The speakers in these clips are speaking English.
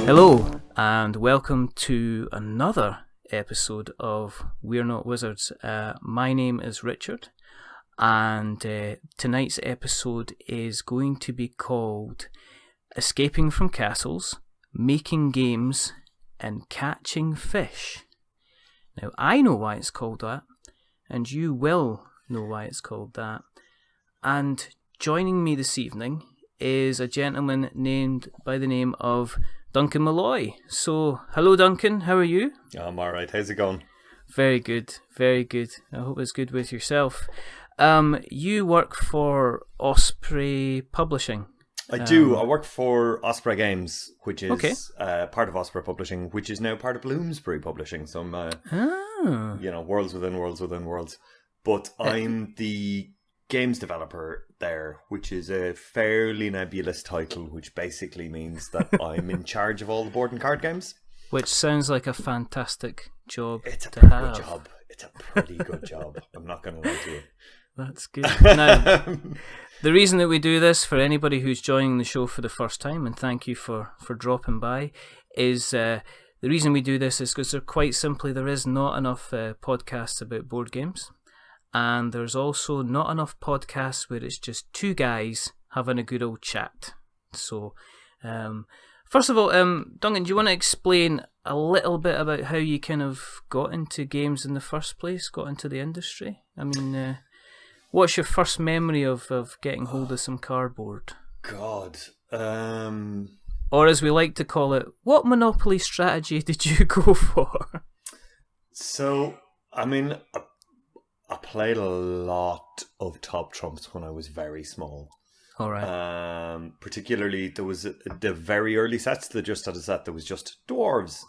Hello, and welcome to another episode of We're Not Wizards. My name is Richard, and tonight's episode is going to be called Escaping from Castles, Making Games, and Catching Fish. Now, I know why it's called that, and you will know why it's called that. And joining me this evening is a gentleman named by the name of Duncan Molloy. So, hello Duncan, how are you? I'm alright, how's it going? Very good, very good. I hope it's good with yourself. You work for Osprey Publishing. I do. I work for Osprey Games, which is part of Osprey Publishing, which is now part of Bloomsbury Publishing. So I'm, worlds within worlds within worlds. But I'm the games developer there, which is a fairly nebulous title, which basically means that I'm in charge of all the board and card games. Which sounds like a fantastic job. It's a pretty good job. It's a pretty good job. I'm not going to lie to you. That's good. Now, the reason that we do this, for anybody who's joining the show for the first time, and thank you for dropping by, is the reason we do this is because quite simply there is not enough podcasts about board games. And there's also not enough podcasts where it's just two guys having a good old chat. So, first of all, Duncan, do you want to explain a little bit about how you kind of got into games in the first place, got into the industry? I mean, what's your first memory of getting hold of some cardboard? God. Or as we like to call it, what Monopoly strategy did you go for? So, I mean, I played a lot of Top Trumps when I was very small. All right. Particularly, there was the very early sets that just had a set that was just dwarves.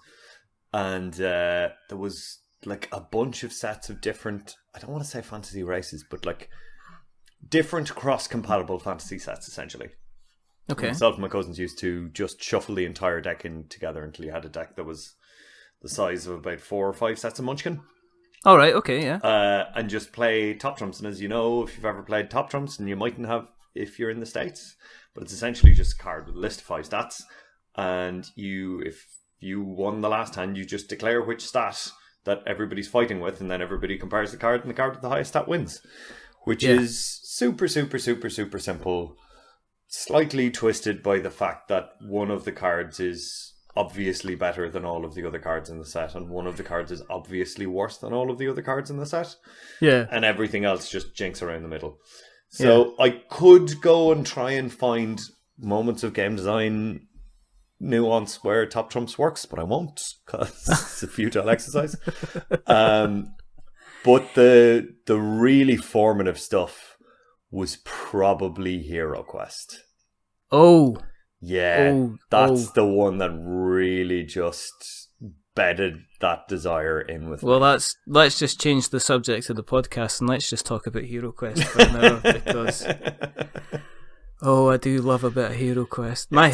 And there was like a bunch of sets of different, I don't want to say fantasy races, but like different cross-compatible fantasy sets, essentially. Okay. Myself and my cousins used to just shuffle the entire deck in together until you had a deck that was the size of about 4 or 5 sets of Munchkin. All right, okay, yeah. And just play Top Trumps. And as you know, if you've ever played Top Trumps, and you mightn't have if you're in the States, but it's essentially just a card with a list of 5 stats. And if you won the last hand, you just declare which stat that everybody's fighting with, and then everybody compares the card, and the card with the highest stat wins. Which is super, super, super, super simple. Slightly twisted by the fact that one of the cards is obviously better than all of the other cards in the set, and one of the cards is obviously worse than all of the other cards in the set. Yeah. And everything else just jinks around the middle. So I could go and try and find moments of game design nuance where Top Trumps works, but I won't, because it's a futile exercise. But the really formative stuff was probably Heroquest. Oh. Yeah, that's the one that really just bedded that desire in with me. Well, let's just change the subject of the podcast and let's just talk about Heroquest for an hour, because I do love a bit of Heroquest. My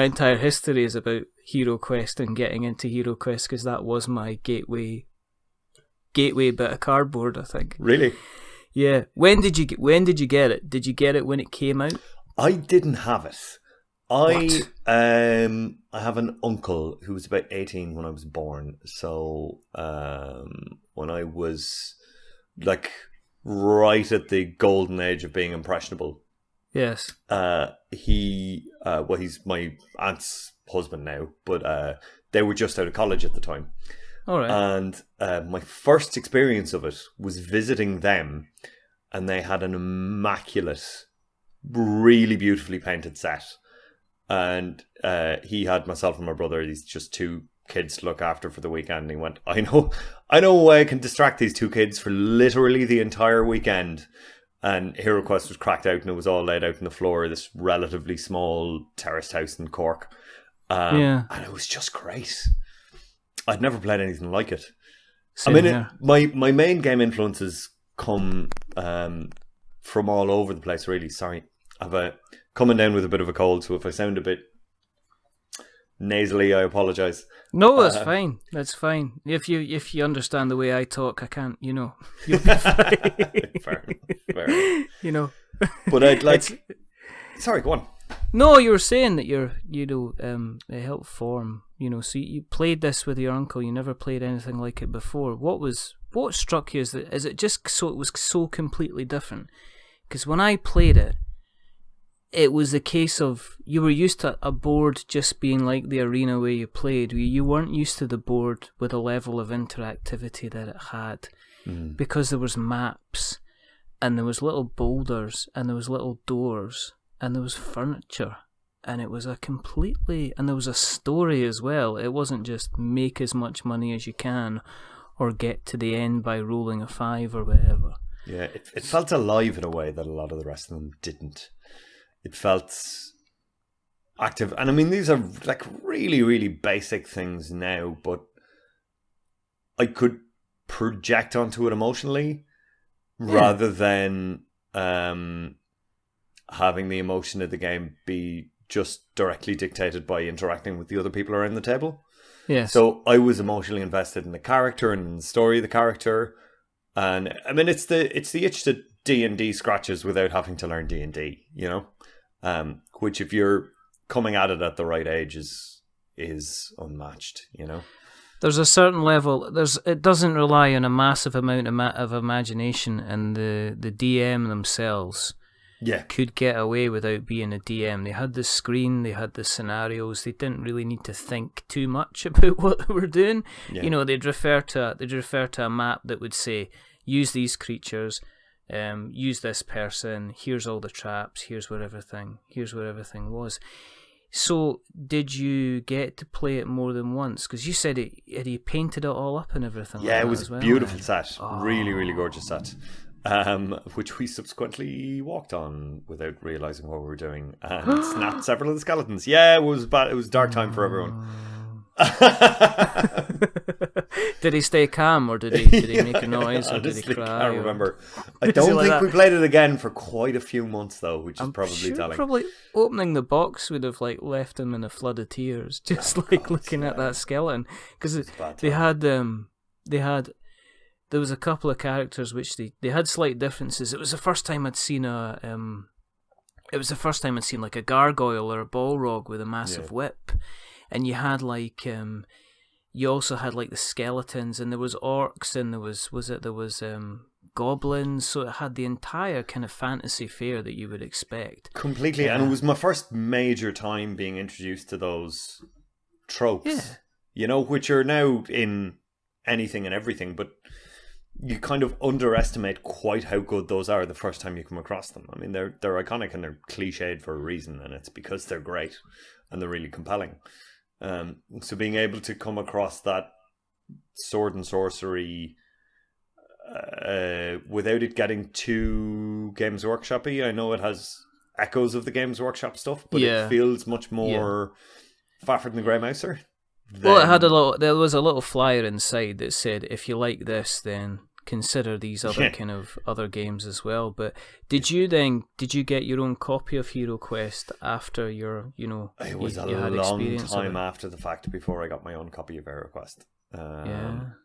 entire history is about Heroquest and getting into Heroquest, because that was my gateway bit of cardboard, I think. Really? Yeah. When did you get it? Did you get it when it came out? I didn't have it. I have an uncle who was about 18 when I was born. So when I was like right at the golden age of being impressionable. Yes. He's my aunt's husband now, but they were just out of college at the time. All right. And my first experience of it was visiting them, and they had an immaculate, really beautifully painted set. And he had myself and my brother, these just 2 kids to look after for the weekend. And he went, I know a way I can distract these 2 kids for literally the entire weekend. And Heroquest was cracked out, and it was all laid out on the floor of this relatively small terraced house in Cork. And it was just great. I'd never played anything like it. My main game influences come from all over the place, really. Sorry. I've coming down with a bit of a cold, so if I sound a bit nasally, I apologise. No, that's fine. That's fine. If you understand the way I talk, I can't. You'll be fine. Fair enough. You know. But I'd like. Sorry, go on. No, you were saying that it helped form. So you played this with your uncle. You never played anything like it before. What struck you? Is it just so it was so completely different? Because when I played it, it was a case of you were used to a board just being like the arena where you played. You weren't used to the board with a level of interactivity that it had, because there was maps, and there was little boulders, and there was little doors, and there was furniture, and it was and there was a story as well. It wasn't just make as much money as you can, or get to the end by rolling a 5 or whatever. Yeah, it felt alive in a way that a lot of the rest of them didn't. It felt active. And I mean, these are like really, really basic things now, but I could project onto it emotionally rather than having the emotion of the game be just directly dictated by interacting with the other people around the table. Yes. So I was emotionally invested in the character and in the story of the character. And I mean, it's the itch that D&D scratches without having to learn D&D, which if you're coming at it at the right age is unmatched, There's a certain level. It doesn't rely on a massive amount of imagination, and the DM themselves could get away without being a DM. They had the screen, they had the scenarios. They didn't really need to think too much about what they were doing. Yeah. They'd refer to a map that would say, use these creatures, use this person. Here's all the traps. Here's where everything was. So, did you get to play it more than once? Because you said he painted it all up and everything. Yeah, like it was as well, a beautiful set. Really, really gorgeous set. Which we subsequently walked on without realising what we were doing and snapped several of the skeletons. Yeah, it was bad. It was dark time for everyone. Did he stay calm, or did he make a noise, or did he cry? I can't remember. I don't think we played it again for quite a few months though, which is probably telling. Probably opening the box would have left him in a flood of tears, just looking at that skeleton, because there was a couple of characters which they had slight differences. It was the first time I'd seen like a gargoyle or a balrog with a massive whip, and you had you also had the skeletons, and there was orcs, and there was goblins. So it had the entire kind of fantasy fare that you would expect. Completely, and it was my first major time being introduced to those tropes. Which are now in anything and everything, but you kind of underestimate quite how good those are the first time you come across them. I mean, they're iconic and they're cliched for a reason, and it's because they're great and they're really compelling. So being able to come across that sword and sorcery without it getting too Games Workshop-y. I know it has echoes of the Games Workshop stuff, but it feels much more Fafhrd and the Grey Mouser. Well, there was a little flyer inside that said, if you like this, then consider these other kind of other games as well. But did you get your own copy of Heroquest after your, it was a long time after the fact before I got my own copy of Heroquest.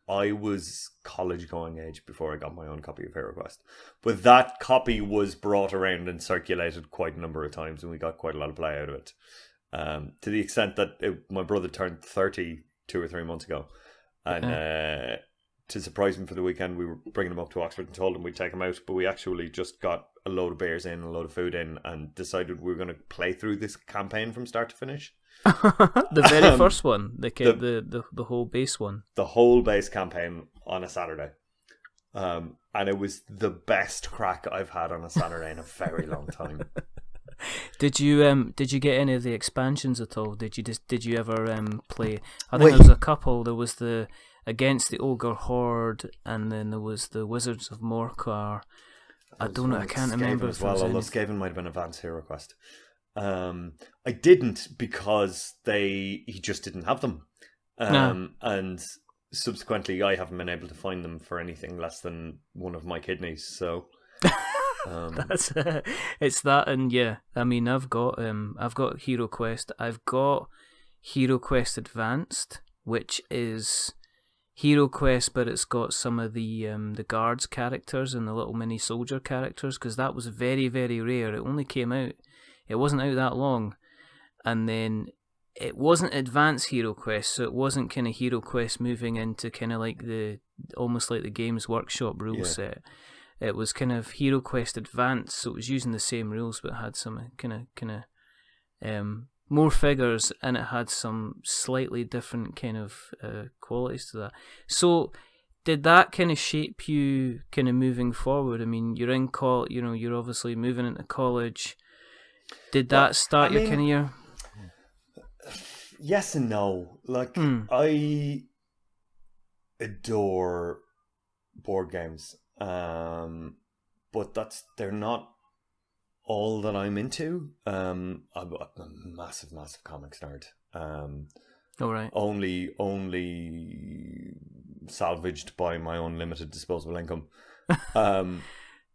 I was college going age before I got my own copy of Heroquest. But that copy was brought around and circulated quite a number of times, and we got quite a lot of play out of it. To the extent that my brother turned 30 2 or 3 months ago, and to surprise him for the weekend, we were bringing him up to Oxford and told him we'd take him out, but we actually just got a load of beers in, a load of food in, and decided we were going to play through this campaign from start to finish. The very first one, the whole base one, the whole base campaign on a Saturday, and it was the best crack I've had on a Saturday in a very long time. Did you get any of the expansions at all? Did you ever play? I think there was a couple. There was the Against the Ogre Horde, and then there was the Wizards of Morcar. I don't know. I can't remember as well. Although Skaven might have been Advanced Heroquest. I didn't because he just didn't have them, and subsequently I haven't been able to find them for anything less than one of my kidneys. So. It's that, and I mean, I've got HeroQuest. I've got HeroQuest Advanced, which is HeroQuest, but it's got some of the guards characters and the little mini soldier characters, because that was very, very rare. It only came out it wasn't out that long, and then it wasn't advanced Heroquest, so it wasn't kind of Heroquest moving into kind of like almost like the Games Workshop rule set. It was kind of Heroquest Advanced, so it was using the same rules, but it had some kind of more figures, and it had some slightly different kind of qualities to that. So, did that kind of shape you kind of moving forward? I mean, you're in you're obviously moving into college. Did that start your kind of year? Yes and no. Like, I adore board games, but they're not all that I'm into. I'm a massive comics nerd. All right. Only salvaged by my own limited disposable income.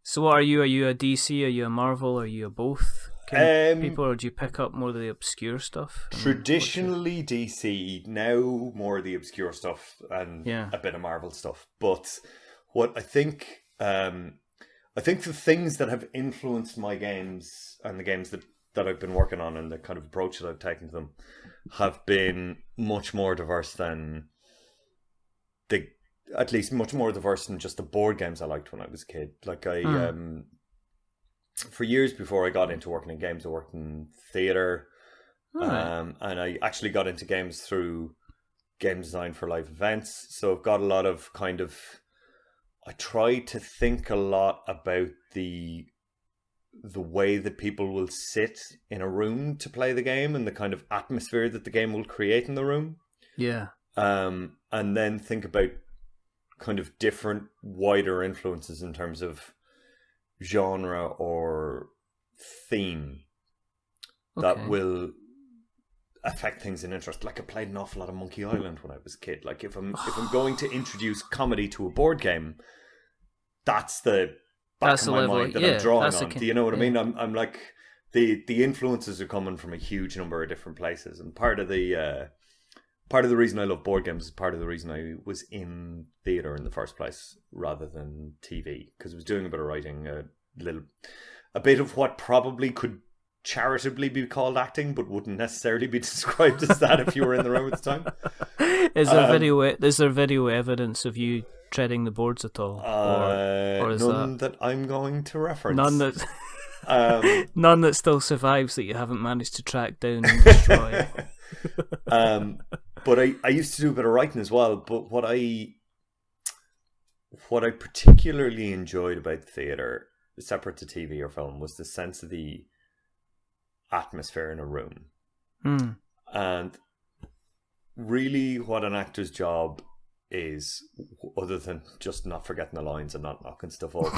So what are you? Are you a DC? Are you a Marvel? Are you a both kind of people, or do you pick up more of the obscure stuff? Traditionally DC, now more of the obscure stuff and a bit of Marvel stuff. But what I think the things that have influenced my games and the games that I've been working on and the kind of approach that I've taken to them have been much more diverse than much more diverse than just the board games I liked when I was a kid. Like for years before I got into working in games, I worked in theatre. And I actually got into games through game design for live events. So I've got a lot of I try to think a lot about the way that people will sit in a room to play the game and the kind of atmosphere that the game will create in the room. Yeah. And then think about kind of different wider influences in terms of genre or theme that will affect things in interest. Like, I played an awful lot of Monkey Island when I was a kid. Like, if I'm going to introduce comedy to a board game, that's the back of my mind that I'm drawing on. Do you know what I mean? I'm like, the influences are coming from a huge number of different places, and part of the reason I love board games is part of the reason I was in theatre in the first place rather than TV, because I was doing a bit of writing, a bit of what probably could charitably be called acting, but wouldn't necessarily be described as that if you were in the room at the time. Is there video evidence of you treading the boards at all? Or is none that I'm going to reference. None that none that still survives that you haven't managed to track down and destroy. But I used to do a bit of writing as well. But what I particularly enjoyed about theatre, separate to TV or film, was the sense of the atmosphere in a room. And really what an actor's job is, other than just not forgetting the lines and not knocking stuff over,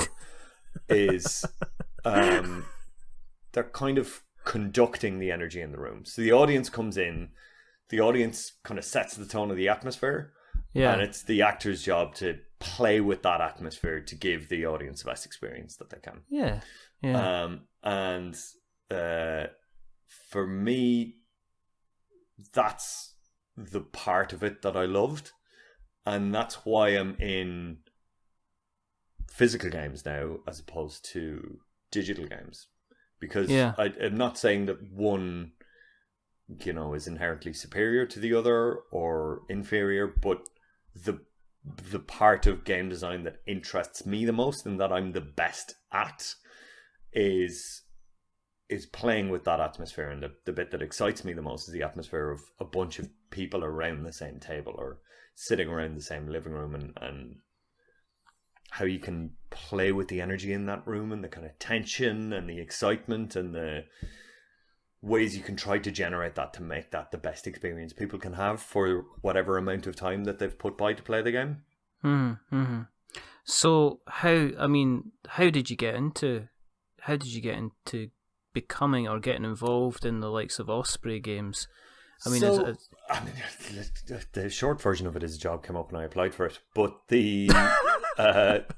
is they're kind of conducting the energy in the room. So the audience comes in, the audience kind of sets the tone of the atmosphere, and it's the actor's job to play with that atmosphere to give the audience the best experience that they can. And for me, that's the part of it that I loved, and that's why I'm in physical games now as opposed to digital games, because I'm not saying that one, is inherently superior to the other or inferior, but the part of game design that interests me the most and that I'm the best at is playing with that atmosphere, and the bit that excites me the most is the atmosphere of a bunch of people around the same table or sitting around the same living room, and how you can play with the energy in that room and the kind of tension and the excitement and the ways you can try to generate that to make that the best experience people can have for whatever amount of time that they've put by to play the game. So how did you get into becoming or getting involved in the likes of Osprey Games? The short version of it is a job came up and I applied for it, but the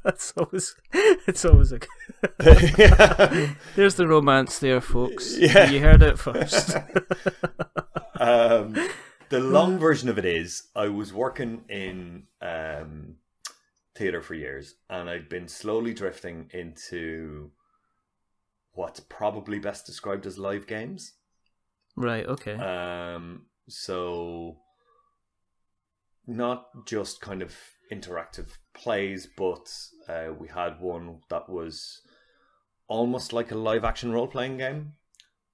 it's always a there's the romance there, folks. You heard it first. The long version of it is I was working in theatre for years, and I'd been slowly drifting into what's probably best described as live games. Right, okay. So not just kind of interactive plays, but we had one that was almost like a live action role playing game,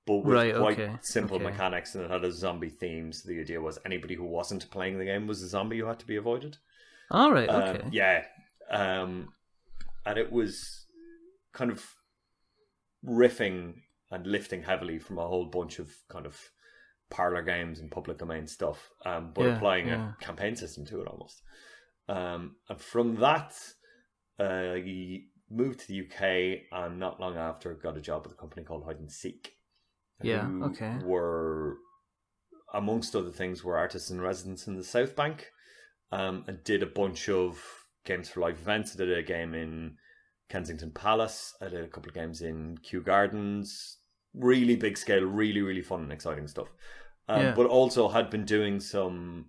but with quite simple mechanics, and it had a zombie theme. So the idea was anybody who wasn't playing the game was a zombie who had to be avoided. All right, okay. Yeah. And it was kind of riffing and lifting heavily from a whole bunch of kind of parlor games and public domain stuff, but applying a campaign system to it almost. And from that, I moved to the UK, and not long after got a job with a company called Hide and Seek. Were, amongst other things, were artists in residence in the South Bank, and did a bunch of games for live events. I did a game in Kensington Palace. I did a couple of games in Kew Gardens. Really big scale, really, really fun and exciting stuff. But also had been doing some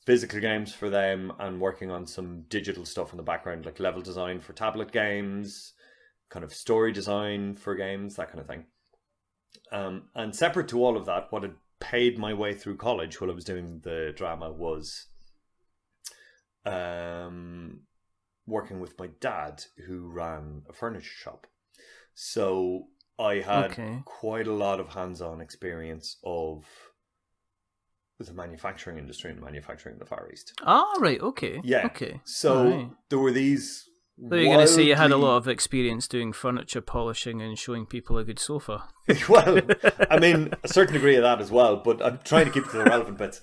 physical games for them and working on some digital stuff in the background, like level design for tablet games, kind of story design for games, that kind of thing. And separate to all of that, what had paid my way through college while I was doing the drama was working with my dad, who ran a furniture shop. So I had quite a lot of hands-on experience of the manufacturing industry and manufacturing in the Far East. Oh, right, okay. Yeah. Okay. So there were these... So you're going to say you had a lot of experience doing furniture polishing and showing people a good sofa. Well, I mean, a certain degree of that as well, but I'm trying to keep it to the relevant bits.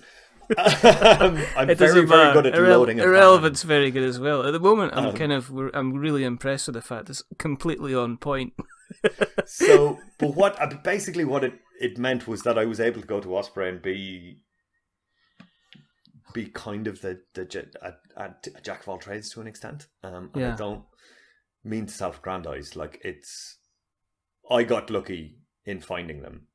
I'm very, very good at loading. Irrelevant's very good as well. At the moment, I'm really impressed with the fact it's completely on point. So, but what it meant was that I was able to go to Osprey and be kind of a jack of all trades to an extent. And I don't mean to self-aggrandize. Like, I got lucky in finding them.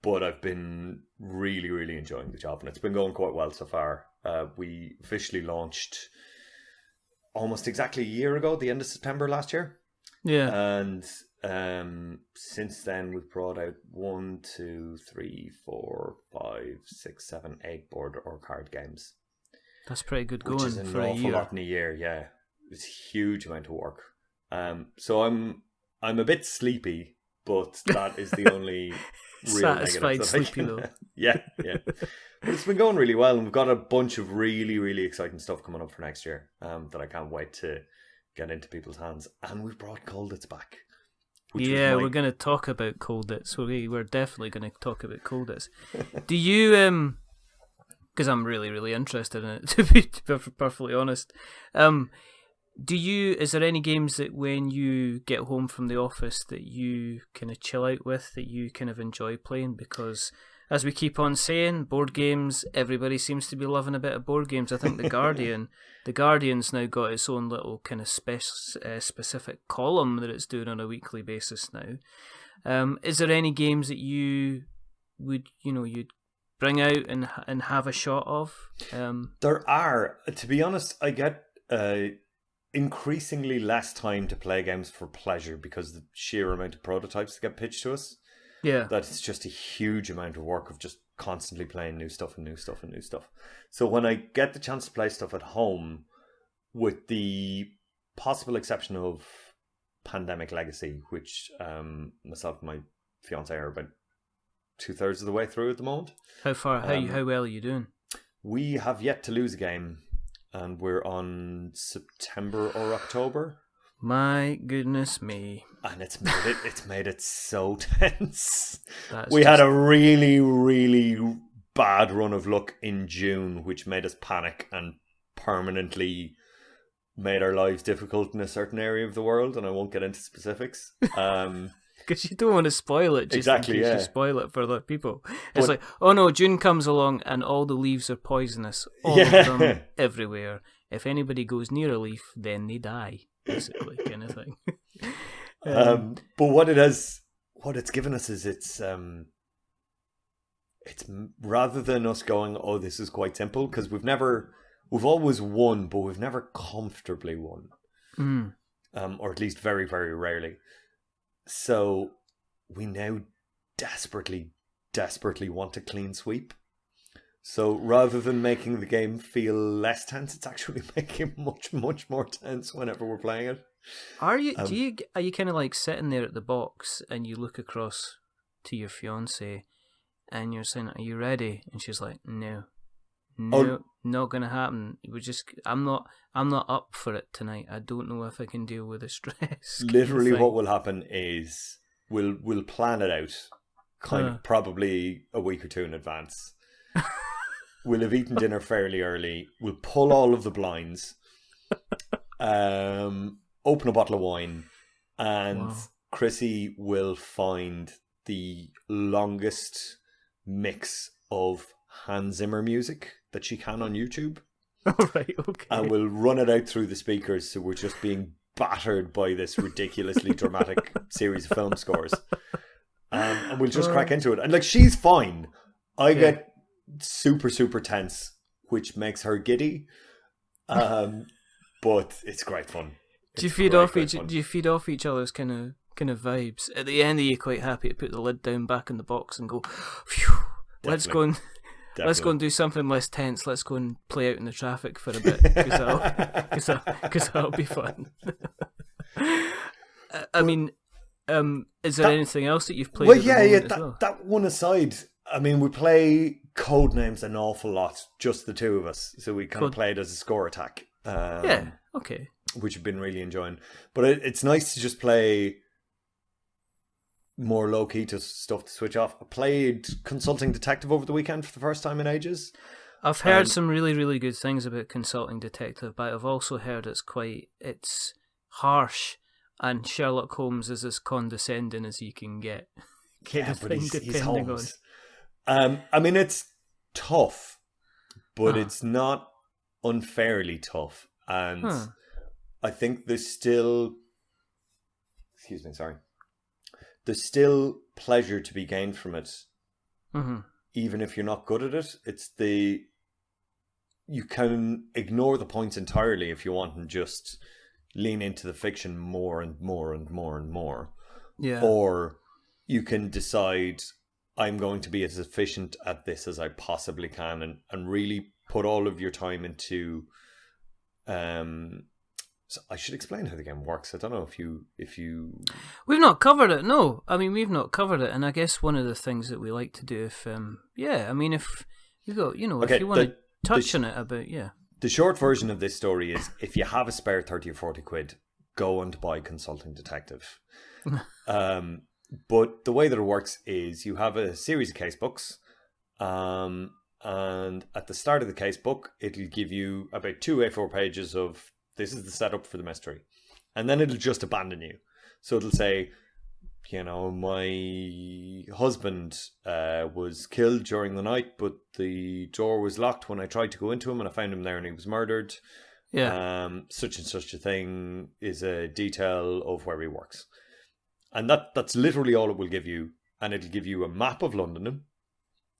But I've been really, really enjoying the job, and it's been going quite well so far. We officially launched almost exactly a year ago, the end of September last year. Yeah. And since then, we've brought out 1, 2, 3, 4, 5, 6, 7, 8 board or card games. That's pretty good going, which is an awful lot in a year. Yeah, it's a huge amount of work. So I'm a bit sleepy, but that is the only real satisfied sleepy though. Yeah. But it's been going really well, and we've got a bunch of really, really exciting stuff coming up for next year that I can't wait to get into people's hands. And we've brought Colditz back. Yeah, we're going to talk about Colditz. We're definitely going to talk about Colditz. Do you, because I'm really, really interested in it, to be perfectly honest, is there any games that when you get home from the office that you kind of chill out with, that you kind of enjoy playing? Because as we keep on saying, board games, everybody seems to be loving a bit of board games. I think The Guardian's now got its own little kind of specific column that it's doing on a weekly basis now. Is there any games that you would, you'd bring out and have a shot of? There are. To be honest, I get increasingly less time to play games for pleasure because of the sheer amount of prototypes that get pitched to us. Yeah. That it's just a huge amount of work of just constantly playing new stuff and new stuff and new stuff. So when I get the chance to play stuff at home, with the possible exception of Pandemic Legacy, which myself and my fiance are about 2/3 of the way through at the moment. How well are you doing? We have yet to lose a game, and we're on September or October. My goodness me. And it's made it so tense. We had a really, really bad run of luck in June, which made us panic and permanently made our lives difficult in a certain area of the world, and I won't get into specifics. Because you don't want to spoil it, just in case you spoil it for other people. It's like, oh no, June comes along and all the leaves are poisonous. All of them, everywhere. If anybody goes near a leaf, then they die, basically, kind of thing. But what it's given us is it's rather than us going, oh, this is quite simple, because we've always won, but we've never comfortably won. or at least very, very rarely. So we now desperately want a clean sweep. So rather than making the game feel less tense, it's actually making it much, much more tense whenever we're playing it. Are you kind of like sitting there at the box and you look across to your fiance and you're saying, "Are you ready?" And she's like, "No, not gonna happen. I'm not up for it tonight. I don't know if I can deal with the stress." Literally, what will happen is we'll plan it out, kind of probably a week or two in advance. We'll have eaten dinner fairly early. We'll pull all of the blinds, open a bottle of wine, and Chrissy will find the longest mix of Hans Zimmer music that she can on YouTube. Oh, right, okay. And we'll run it out through the speakers, so we're just being battered by this ridiculously dramatic series of film scores. And we'll just crack into it. And like, she's fine. I get super, super tense, which makes her giddy. But it's great fun. Do you feed off each other's kind of vibes? At the end, are you quite happy to put the lid down back in the box and go, phew, let's go and do something less tense. Let's go and play out in the traffic for a bit, because that'll be fun. I mean, is there anything else that you've played? Well, that one aside, I mean, we play Codenames an awful lot, just the two of us. So we kind of played as a score attack. Okay. Which I've been really enjoying. But it's nice to just play more low-key stuff to switch off. I played Consulting Detective over the weekend for the first time in ages. I've heard some really, really good things about Consulting Detective, but I've also heard it's harsh, and Sherlock Holmes is as condescending as you can get. He's Holmes. I mean, it's tough, but it's not unfairly tough. And I think there's still... Excuse me, sorry. There's still pleasure to be gained from it. Mm-hmm. Even if you're not good at it. You can ignore the points entirely if you want and just lean into the fiction more and more and more and more. Yeah. Or you can decide, I'm going to be as efficient at this as I possibly can, and really put all of your time into... So I should explain how the game works. I don't know if you... We've not covered it, no. I mean, we've not covered it, and I guess one of the things that we like to do if you go, if you want to touch on it about, The short version of this story is, if you have a spare 30 or 40 quid, go and buy Consulting Detective. But the way that it works is you have a series of casebooks, and at the start of the casebook, it'll give you about 2 A4 pages of, this is the setup for the mystery. And then it'll just abandon you. So it'll say, my husband was killed during the night, but the door was locked when I tried to go into him, and I found him there and he was murdered. Yeah. Such and such a thing is a detail of where he works. And that's literally all it will give you. And it'll give you a map of London.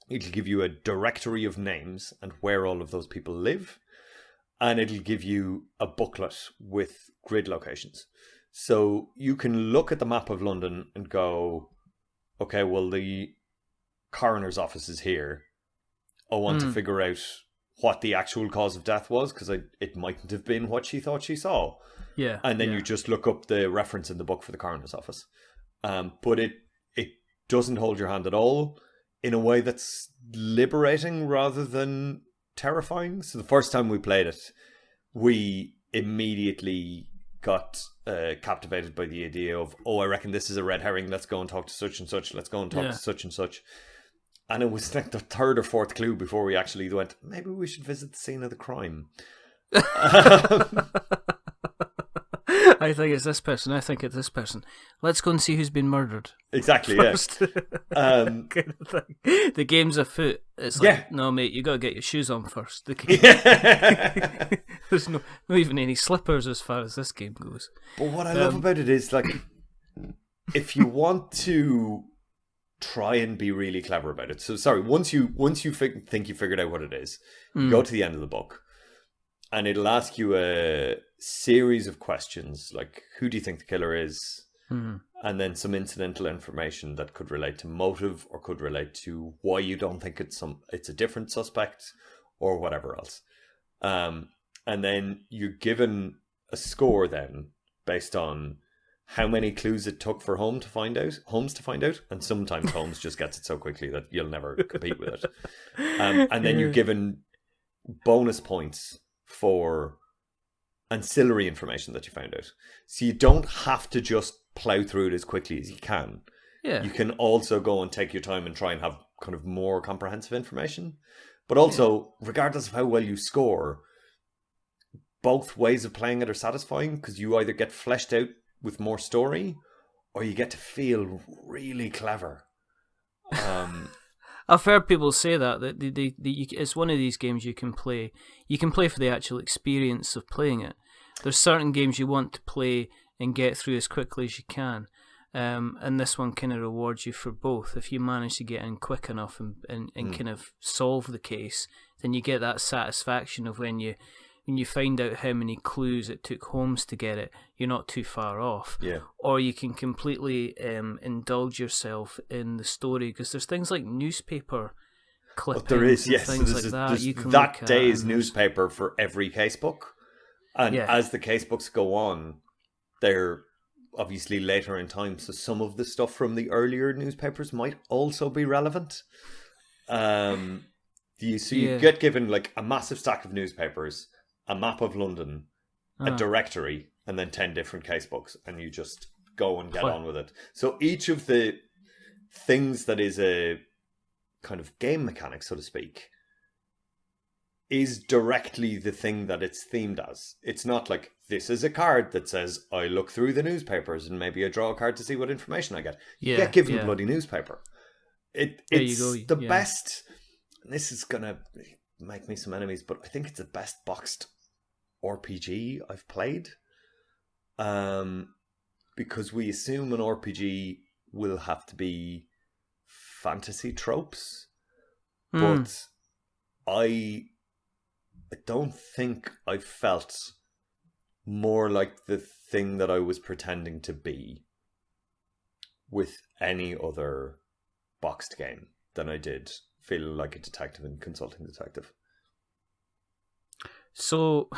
It'll give you a directory of names and where all of those people live. And it'll give you a booklet with grid locations. So you can look at the map of London and go, okay, well, the coroner's office is here. I want to figure out what the actual cause of death was, because it mightn't have been what she thought she saw. Yeah. And then you just look up the reference in the book for the coroner's office. But it doesn't hold your hand at all in a way that's liberating rather than terrifying. So the first time we played it, we immediately got captivated by the idea of, I reckon this is a red herring, let's go and talk to such and such, let's go and talk to such and such. And it was like the third or fourth clue before we actually went, maybe we should visit the scene of the crime. I think it's this person, I think it's this person. Let's go and see who's been murdered. Exactly, first. Kind of thing. The game's afoot. It's like, no mate, you got to get your shoes on first. There's not even any slippers as far as this game goes. But what I love about it is, like, if you want to try and be really clever about it. So sorry, once you think you figured out what it is, you go to the end of the book, and it'll ask you a series of questions like, who do you think the killer is? Mm. And then some incidental information that could relate to motive or could relate to why you don't think it's a different suspect or whatever else. And then you're given a score then based on how many clues it took for Holmes to find out. And sometimes Holmes just gets it so quickly that you'll never compete with it. And then you're given bonus points for ancillary information that you found out. So you don't have to just plow through it as quickly as you can. Yeah. You can also go and take your time and try and have kind of more comprehensive information. But also, regardless of how well you score, both ways of playing it are satisfying because you either get fleshed out with more story or you get to feel really clever. I've heard people say that it's one of these games you can play. You can play for the actual experience of playing it. There's certain games you want to play and get through as quickly as you can. And this one kind of rewards you for both. If you manage to get in quick enough and kind of solve the case, then you get that satisfaction of when you find out how many clues it took Holmes to get it, you're not too far off. Yeah. Or you can completely indulge yourself in the story, because there's things like newspaper clippings. There is, yes. Things So like that. You can that day's newspaper for every casebook. And Yeah. as the casebooks go on, they're obviously later in time, so some of the stuff from the earlier newspapers might also be relevant. You get given like a massive stack of newspapers, a map of London, a directory, and then 10 different casebooks, and you just go and get on with it. So each of the things that is a kind of game mechanic, so to speak, is directly the thing that it's themed as. It's not like, this is a card that says, I look through the newspapers and maybe I draw a card to see what information I get. You get given a bloody newspaper. It's the best, and this is going to make me some enemies, but I think it's the best boxed RPG I've played. Because we assume an RPG will have to be fantasy tropes. But I don't think I felt more like the thing that I was pretending to be with any other boxed game than I did feel like a detective and consulting detective. So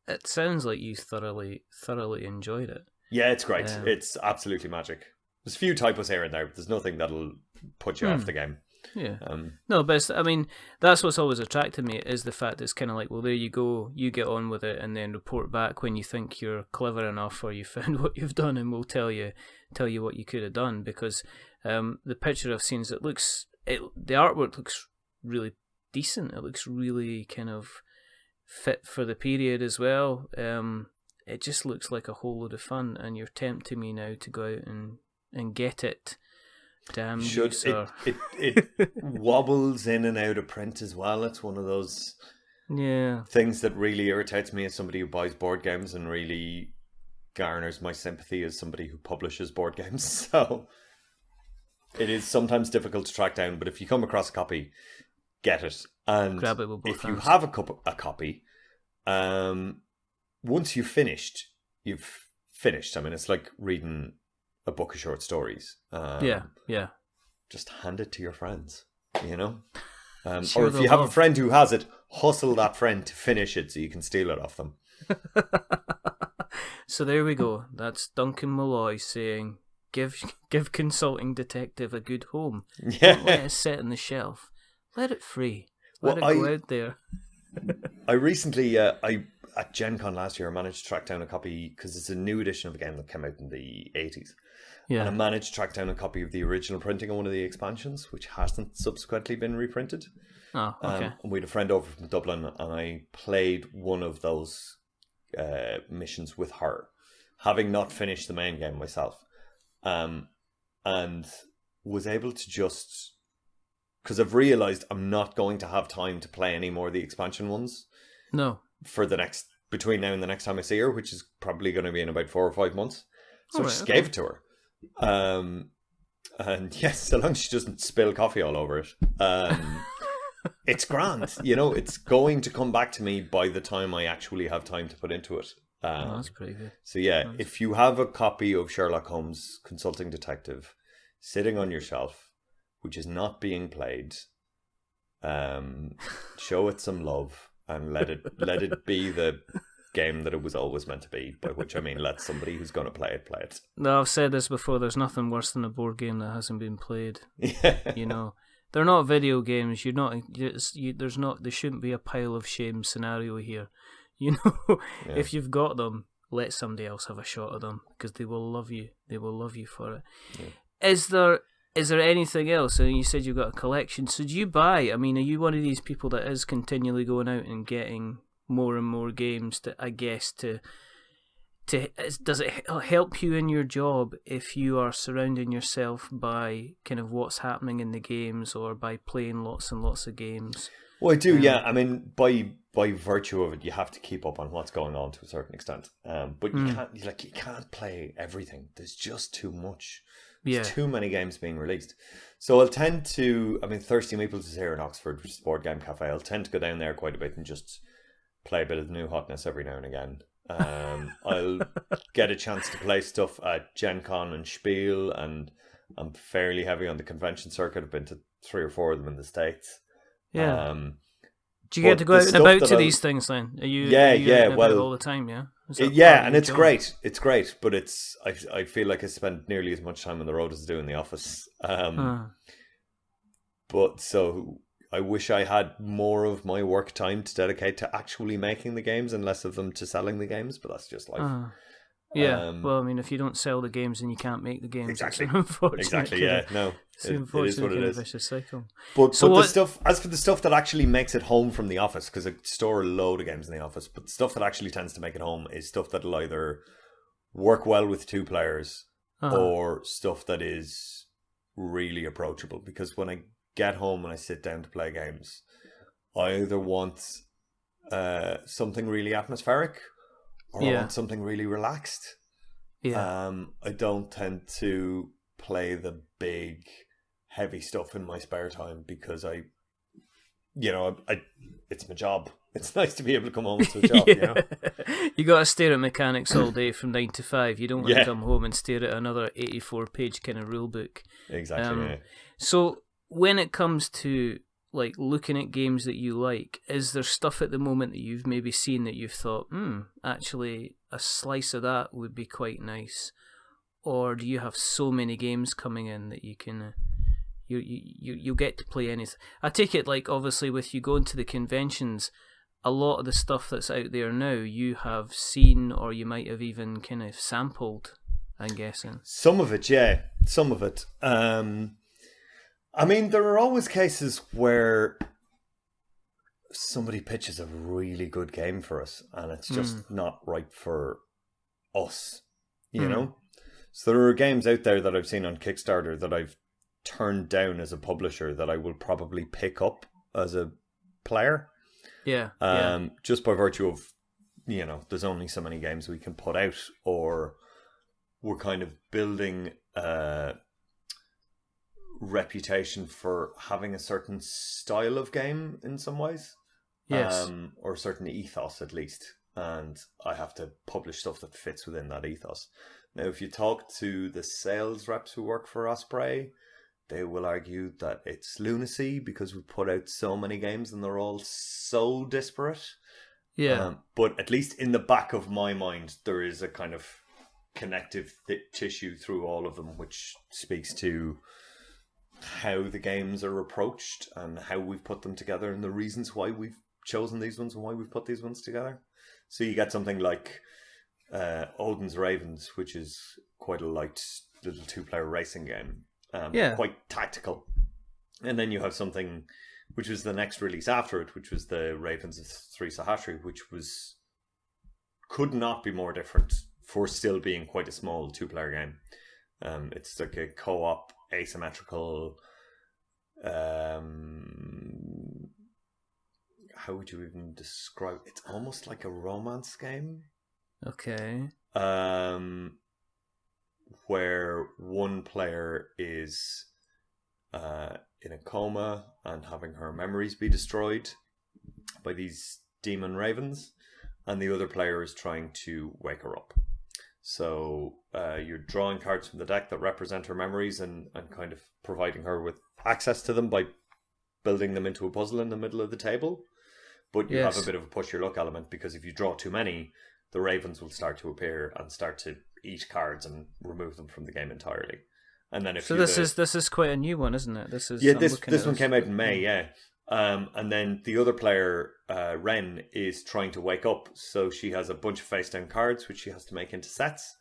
it sounds like you thoroughly enjoyed it. Yeah, it's great. It's absolutely magic. There's a few typos here and there, but there's nothing that'll put you off the game. Yeah. No, but that's what's always attracted me, is the fact that it's kind of like, well, there you go, you get on with it, and then report back when you think you're clever enough or you found what you've done, and we'll tell you what you could have done. Because the picture I've seen is the artwork looks really decent. It looks really kind of fit for the period as well. It just looks like a whole load of fun, and you're tempting me now to go out and get it. Damn you, sir. It wobbles in and out of print as well. It's one of those things that really irritates me as somebody who buys board games and really garners my sympathy as somebody who publishes board games. So it is sometimes difficult to track down, but if you come across a copy, get it. And grab it with both if hands. you have a copy, once you've finished. I mean, it's like reading a book of short stories. Just hand it to your friends, you know? Or if you have a friend who has it, hustle that friend to finish it so you can steal it off them. So there we go. That's Duncan Molloy saying, give consulting detective a good home. Yeah. Don't let it sit on the shelf. Let it free. Let it go out there. I recently, at Gen Con last year, I managed to track down a copy, because it's a new edition of a game that came out in the 80s. Yeah. And I managed to track down a copy of the original printing of one of the expansions, which hasn't subsequently been reprinted. Oh, okay. And we had a friend over from Dublin, and I played one of those missions with her, having not finished the main game myself. And was able to just... Because I've realised I'm not going to have time to play any more of the expansion ones. No. For between now and the next time I see her, which is probably going to be in about 4 or 5 months. So I just gave it to her. And yes, so long as she doesn't spill coffee all over it. it's grand. You know, it's going to come back to me by the time I actually have time to put into it. That's pretty good. So yeah, if you have a copy of Sherlock Holmes Consulting Detective sitting on your shelf, which is not being played, show it some love and let it be the game that it was always meant to be, by which I mean let somebody who's going to play it. No, I've said this before, there's nothing worse than a board game that hasn't been played. Yeah. You know, they're not video games. There shouldn't be a pile of shame scenario here. You know, if you've got them, let somebody else have a shot at them, because they will love you. They will love you for it. Yeah. Is there anything else? And you said you've got a collection. So do you buy? I mean, are you one of these people that is continually going out and getting more and more games does it help you in your job if you are surrounding yourself by kind of what's happening in the games, or by playing lots and lots of games? Well, I do, yeah. I mean, by virtue of it, you have to keep up on what's going on to a certain extent. But you can't play everything. There's just too much. There's too many games being released. So I'll tend to, I mean, Thirsty Meeples is here in Oxford, which is a board game cafe. I'll tend to go down there quite a bit and just play a bit of the new hotness every now and again. I'll get a chance to play stuff at Gen Con and Spiel, and I'm fairly heavy on the convention circuit. I've been to 3 or 4 of them in the States. Yeah. Do you get to go out and about to these things then? Are you well, all the time, yeah? And it's great. It's great, but I feel like I spend nearly as much time on the road as I do in the office. But so I wish I had more of my work time to dedicate to actually making the games and less of them to selling the games, but that's just life. Well, I mean, if you don't sell the games, then you can't make the games. Exactly. Exactly, yeah. No, it's unfortunately what it is. A vicious cycle. But the stuff, as for the stuff that actually makes it home from the office, because I store a load of games in the office, but the stuff that actually tends to make it home is stuff that'll either work well with 2 players or stuff that is really approachable. Because when I get home and I sit down to play games, I either want something really atmospheric, or I want something really relaxed. I don't tend to play the big, heavy stuff in my spare time because it's my job. It's nice to be able to come home to a job, you know? You got to stare at mechanics all day from 9 to 5. You don't want to come home and stare at another 84-page kind of rule book. Exactly, So when it comes to like looking at games that you like, is there stuff at the moment that you've maybe seen that you've thought, actually a slice of that would be quite nice? Or do you have so many games coming in that you can you get to play anything? I take it, like, obviously with you going to the conventions, a lot of the stuff that's out there now you have seen, or you might have even kind of sampled, I'm guessing. Some of it, yeah. Some of it. I mean, there are always cases where somebody pitches a really good game for us and it's just not right for us, you know? So there are games out there that I've seen on Kickstarter that I've turned down as a publisher that I will probably pick up as a player. Just by virtue of, there's only so many games we can put out, or we're kind of building reputation for having a certain style of game in some ways, or a certain ethos at least, and I have to publish stuff that fits within that ethos. Now, if you talk to the sales reps who work for Osprey, they will argue that it's lunacy because we put out so many games and they're all so disparate. But at least in the back of my mind, there is a kind of connective tissue through all of them, which speaks to how the games are approached and how we've put them together and the reasons why we've chosen these ones and why we've put these ones together. So you get something like Odin's Ravens, which is quite a light little 2-player racing game, quite tactical. And then you have something which was the next release after it, which was the Ravens of Three Sahasri, which could not be more different for still being quite a small 2-player game. It's like a co-op, asymmetrical, how would you even describe it? It's almost like a romance game. Okay. Where one player is in a coma and having her memories be destroyed by these demon ravens, and the other player is trying to wake her up. So you're drawing cards from the deck that represent her memories and kind of providing her with access to them by building them into a puzzle in the middle of the table. But you have a bit of a push your luck element, because if you draw too many, the ravens will start to appear and start to eat cards and remove them from the game entirely. And then if this is quite a new one, isn't it? This one came out in May, yeah. And then the other player, Ren, is trying to wake up, so she has a bunch of face-down cards which she has to make into sets,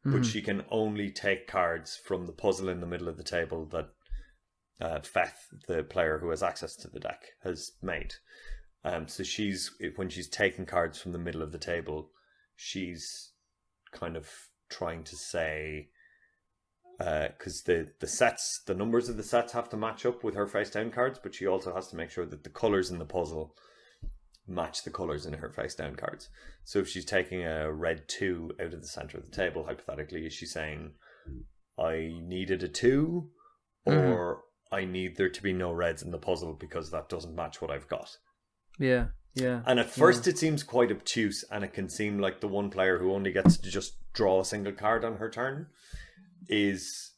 but she can only take cards from the puzzle in the middle of the table that Feth, the player who has access to the deck, has made. So when she's taking cards from the middle of the table, she's kind of trying to say, because the numbers of the sets have to match up with her face down cards, but she also has to make sure that the colors in the puzzle match the colors in her face down cards. So if she's taking a red 2 out of the center of the table, hypothetically, is she saying, I needed a 2, or I need there to be no reds in the puzzle because that doesn't match what I've got? Yeah. And at first it seems quite obtuse, and it can seem like the one player who only gets to just draw a single card on her turn is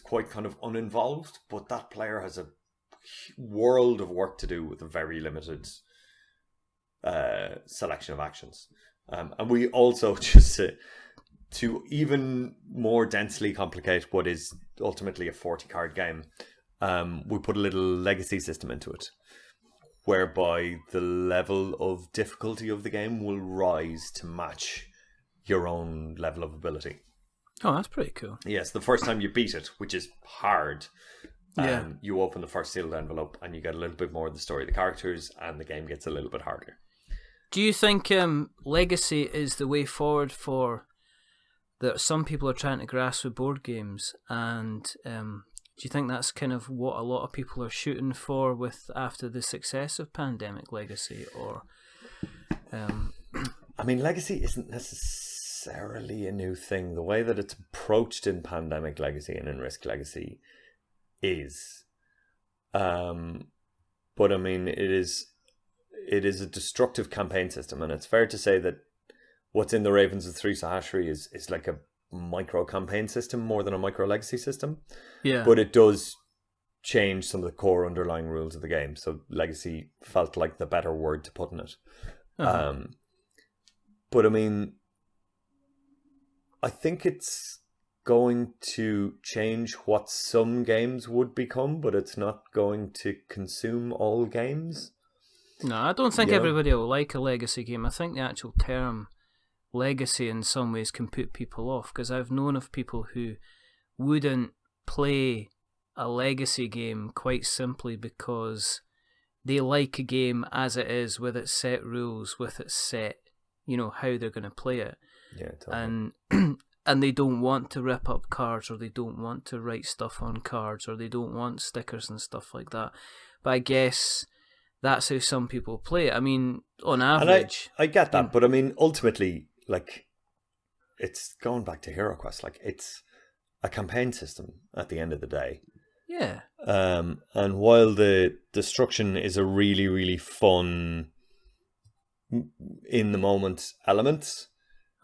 quite kind of uninvolved, but that player has a world of work to do with a very limited selection of actions. And we also, just to even more densely complicate what is ultimately a 40-card game, we put a little legacy system into it, whereby the level of difficulty of the game will rise to match your own level of ability. Oh, that's pretty cool. Yes, the first time you beat it, which is hard, you open the first sealed envelope and you get a little bit more of the story of the characters, and the game gets a little bit harder. Do you think Legacy is the way forward for that some people are trying to grasp with board games? And do you think that's kind of what a lot of people are shooting for with after the success of Pandemic Legacy? Or, I mean, Legacy isn't necessarily a new thing. The way that it's approached in Pandemic Legacy and in Risk Legacy is, but I mean, it is a destructive campaign system, and it's fair to say that what's in the Ravens of Three Sahashri is like a micro campaign system more than a micro legacy system. Yeah, but it does change some of the core underlying rules of the game. So legacy felt like the better word to put in it. But I mean, I think it's going to change what some games would become, but it's not going to consume all games. No, I don't think everybody will like a legacy game. I think the actual term legacy in some ways can put people off, because I've known of people who wouldn't play a legacy game quite simply because they like a game as it is, with its set rules, with its set, how they're going to play it. Yeah, totally. And they don't want to rip up cards, or they don't want to write stuff on cards, or they don't want stickers and stuff like that. But I guess that's how some people play it. I mean, on average... And I get that, but I mean, ultimately, like, it's going back to Heroquest. Like, it's a campaign system at the end of the day. Yeah. And while the destruction is a really, really fun, in-the-moment element,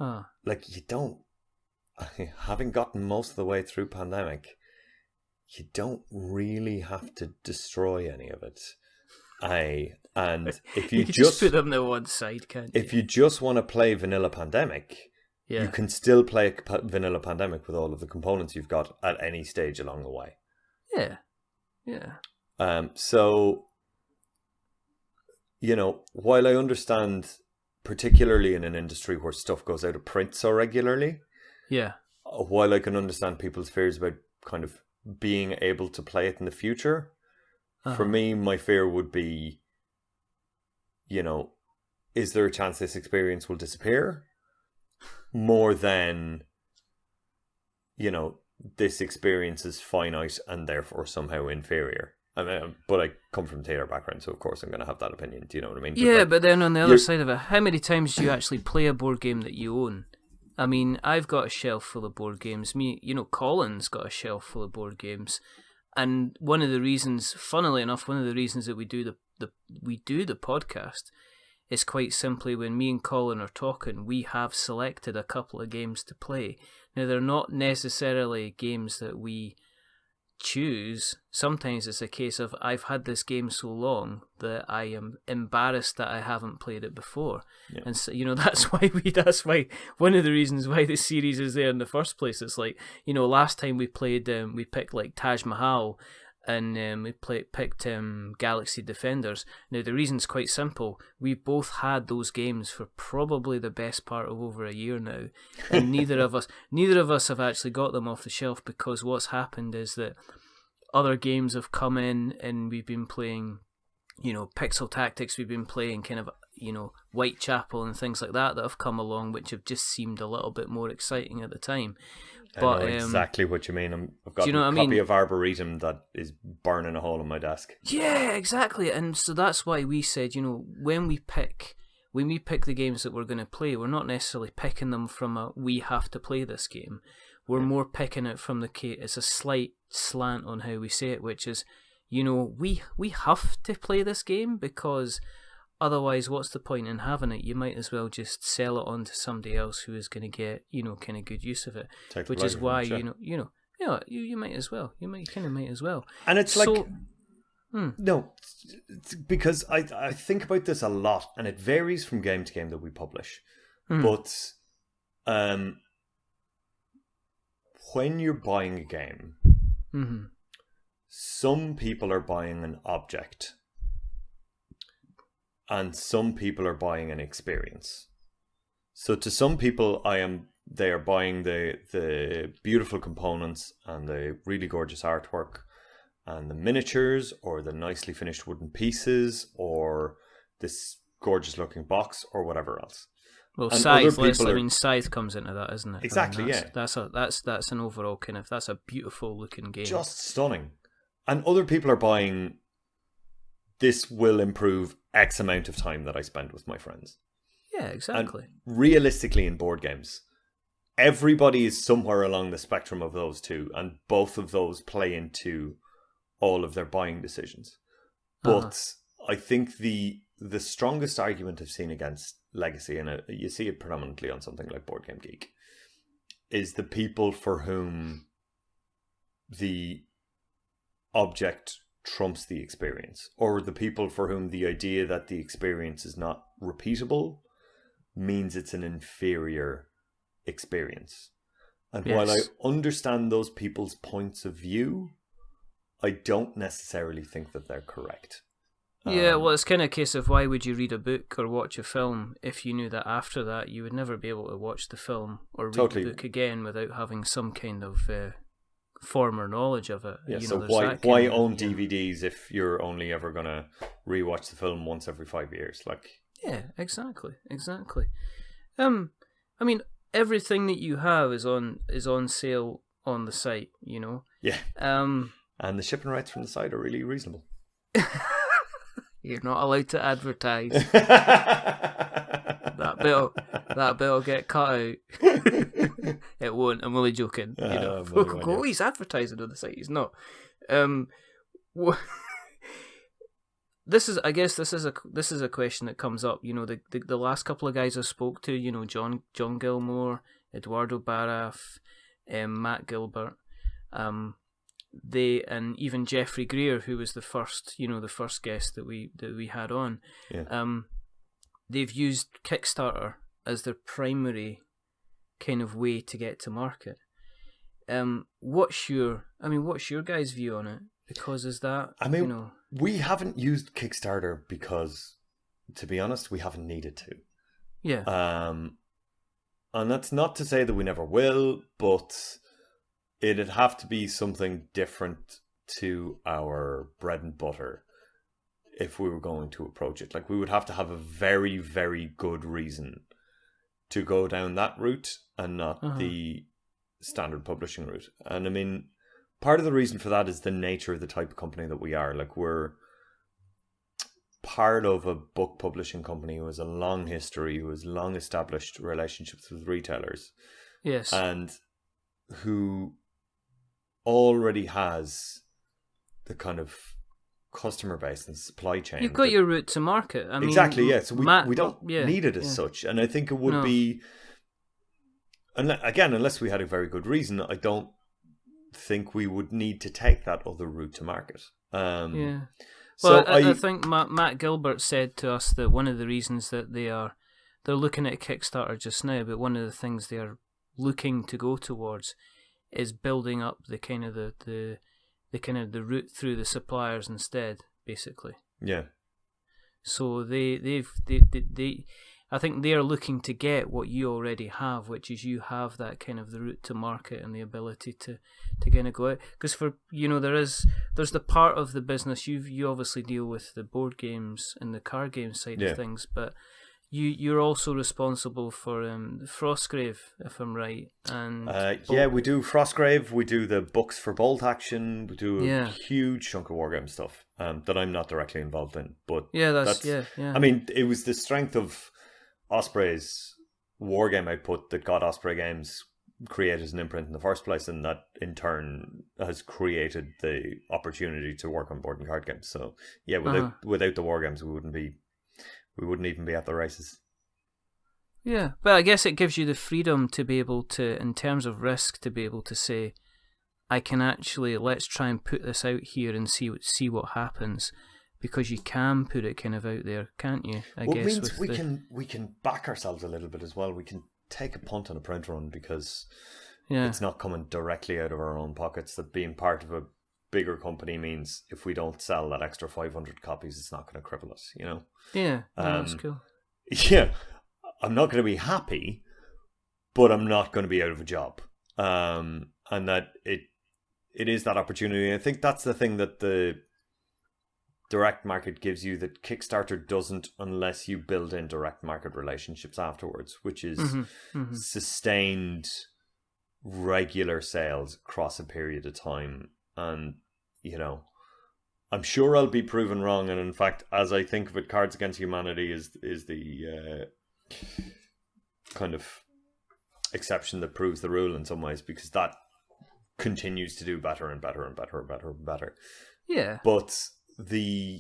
like, you don't... Having gotten most of the way through Pandemic, you don't really have to destroy any of it. And if you just put them to one side, can't you? If you just want to play Vanilla Pandemic, you can still play Vanilla Pandemic with all of the components you've got at any stage along the way. Yeah. So, while I understand, particularly in an industry where stuff goes out of print so regularly, while I can understand people's fears about kind of being able to play it in the future, for me, my fear would be, is there a chance this experience will disappear? More than, this experience is finite and therefore somehow inferior. I mean, but I come from a theatre background, so of course I'm going to have that opinion. Do you know what I mean? Yeah, but then on the other side of it, how many times do you actually play a board game that you own? I mean, I've got a shelf full of board games. Colin's got a shelf full of board games. And one of the reasons, funnily enough, one of the reasons that we do the podcast is quite simply when me and Colin are talking, we have selected a couple of games to play. Now, they're not necessarily games that we choose. Sometimes it's a case of I've had this game so long that I am embarrassed that I haven't played it before. Yeah. And so, that's why one of the reasons why the series is there in the first place. It's like, last time we played, we picked like Taj Mahal, and we picked Galaxy Defenders. Now the reason's quite simple. We've both had those games for probably the best part of over a year now, and neither of us have actually got them off the shelf, because what's happened is that other games have come in and we've been playing, Pixel Tactics. We've been playing kind of, Whitechapel and things like that have come along, which have just seemed a little bit more exciting at the time. But, I know exactly what you mean. I've got a copy of Arboretum that is burning a hole in my desk. Yeah, exactly. And so that's why we said, when we pick the games that we're going to play, we're not necessarily picking them from we have to play this game. We're more picking it from it's a slight slant on how we say it, which is, we have to play this game, because otherwise, what's the point in having it? You might as well just sell it on to somebody else who is going to get, kind of good use of it. Which is why, you might as well. You might as well. And it's no, because I think about this a lot, and it varies from game to game that we publish. But when you're buying a game, some people are buying an object, and some people are buying an experience. So to some people, they are buying the beautiful components and the really gorgeous artwork and the miniatures, or the nicely finished wooden pieces, or this gorgeous looking box, or whatever else. Well, Scythe, Scythe comes into that, isn't it? Exactly, yeah. That's an overall that's a beautiful looking game. Just stunning. And other people are buying, this will improve X amount of time that I spend with my friends. Yeah, exactly. And realistically, in board games, everybody is somewhere along the spectrum of those two, and both of those play into all of their buying decisions. But I think the strongest argument I've seen against Legacy, and you see it predominantly on something like Board Game Geek, is the people for whom the object trumps the experience, or the people for whom the idea that the experience is not repeatable means it's an inferior experience. And while I understand those people's points of view, I don't necessarily think that they're correct. Yeah, well, it's kind of a case of, why would you read a book or watch a film if you knew that after that you would never be able to watch the film or read the book again without having some kind of former knowledge of it? Yeah, so why own DVDs if you're only ever going to rewatch the film once every 5 years? Yeah, exactly. I mean, everything that you have is on sale on the site, Yeah. And the shipping rates from the site are really reasonable. You're not allowed to advertise. That bit'll get cut out. It won't. I'm only joking. He's advertising on the site. He's not. This is a question that comes up. The last couple of guys I spoke to. John Gilmore, Eduardo Baraf, Matt Gilbert. They, and even Jeffrey Greer, who was the first guest that we had on. Yeah. They've used Kickstarter as their primary kind of way to get to market. What's your guys' view on it? Because is that, we haven't used Kickstarter because, to be honest, we haven't needed to. Yeah. And that's not to say that we never will, but it'd have to be something different to our bread and butter if we were going to approach it. We would have to have a very, very good reason to go down that route and not the standard publishing route. And part of the reason for that is the nature of the type of company that we are. We're part of a book publishing company who has a long history, who has long established relationships with retailers. Yes. And who already has the kind of customer base and supply chain. You've got your route to market. I mean, exactly, yeah. So we don't need it as such. And I think it would be, unless we had a very good reason, I don't think we would need to take that other route to market. Well, so I think Matt Gilbert said to us that one of the reasons that they're looking at Kickstarter just now, but one of the things they are looking to go towards is building up the kind of the route through the suppliers instead, basically. Yeah. So they I think they are looking to get what you already have, which is you have that kind of the route to market and the ability to kind of go out. Because for there's the part of the business you obviously deal with the board games and the card game side of things, but you're also responsible for Frostgrave, if I'm right. And we do Frostgrave. We do the books for Bolt Action. We do a huge chunk of wargame stuff that I'm not directly involved in. But that's. I mean, it was the strength of Osprey's wargame output that got Osprey Games created an imprint in the first place, and that in turn has created the opportunity to work on board and card games. So without the wargames, we wouldn't even be at the races. Yeah, but I guess it gives you the freedom to be able to, in terms of risk, to be able to say, I can actually, let's try and put this out here and see what happens, because you can put it kind of out there, can't you? I guess it means we can back ourselves a little bit as well. We can take a punt on a print run because it's not coming directly out of our own pockets. That being part of a bigger company means if we don't sell that extra 500 copies, it's not going to cripple us, you know? Yeah, that's cool. Yeah, I'm not going to be happy, but I'm not going to be out of a job. And that it is that opportunity. I think that's the thing that the direct market gives you that Kickstarter doesn't, unless you build in direct market relationships afterwards, which is sustained regular sales across a period of time. And I'm sure I'll be proven wrong. And in fact, as I think of it, Cards Against Humanity is the kind of exception that proves the rule in some ways, because that continues to do better and better and better and better and better. Yeah. But there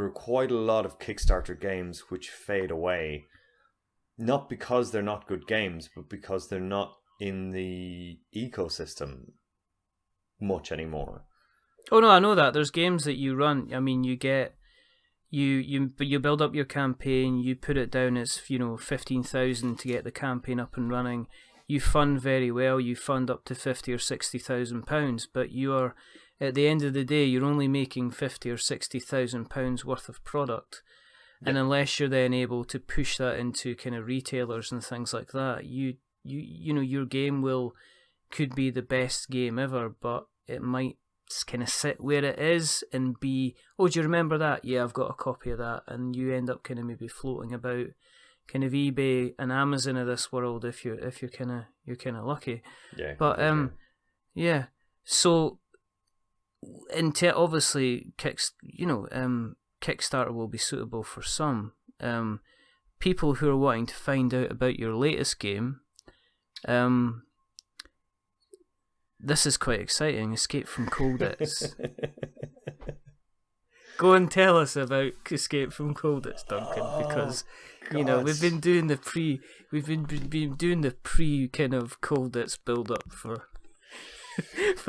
are quite a lot of Kickstarter games which fade away, not because they're not good games, but because they're not in the ecosystem much anymore. Oh no, I know that. There's games that you run. I mean, you get you build up your campaign. You put it down as 15,000 to get the campaign up and running. You fund very well. You fund up to 50 or 60,000 pounds, but you are, at the end of the day, you're only making 50 or 60,000 pounds worth of product. Yep. And unless you're then able to push that into kind of retailers and things like that, your game could be the best game ever, but it might kind of sit where it is and be, oh, do you remember that? Yeah, I've got a copy of that. And you end up kind of maybe floating about kind of eBay and Amazon of this world if you're kind of lucky. Yeah. But yeah. So obviously Kickstarter will be suitable for some people who are wanting to find out about your latest game. This is quite exciting. Escape from Colditz. Go and tell us about Escape from Colditz, Duncan, because we've been doing the pre kind of Colditz build up for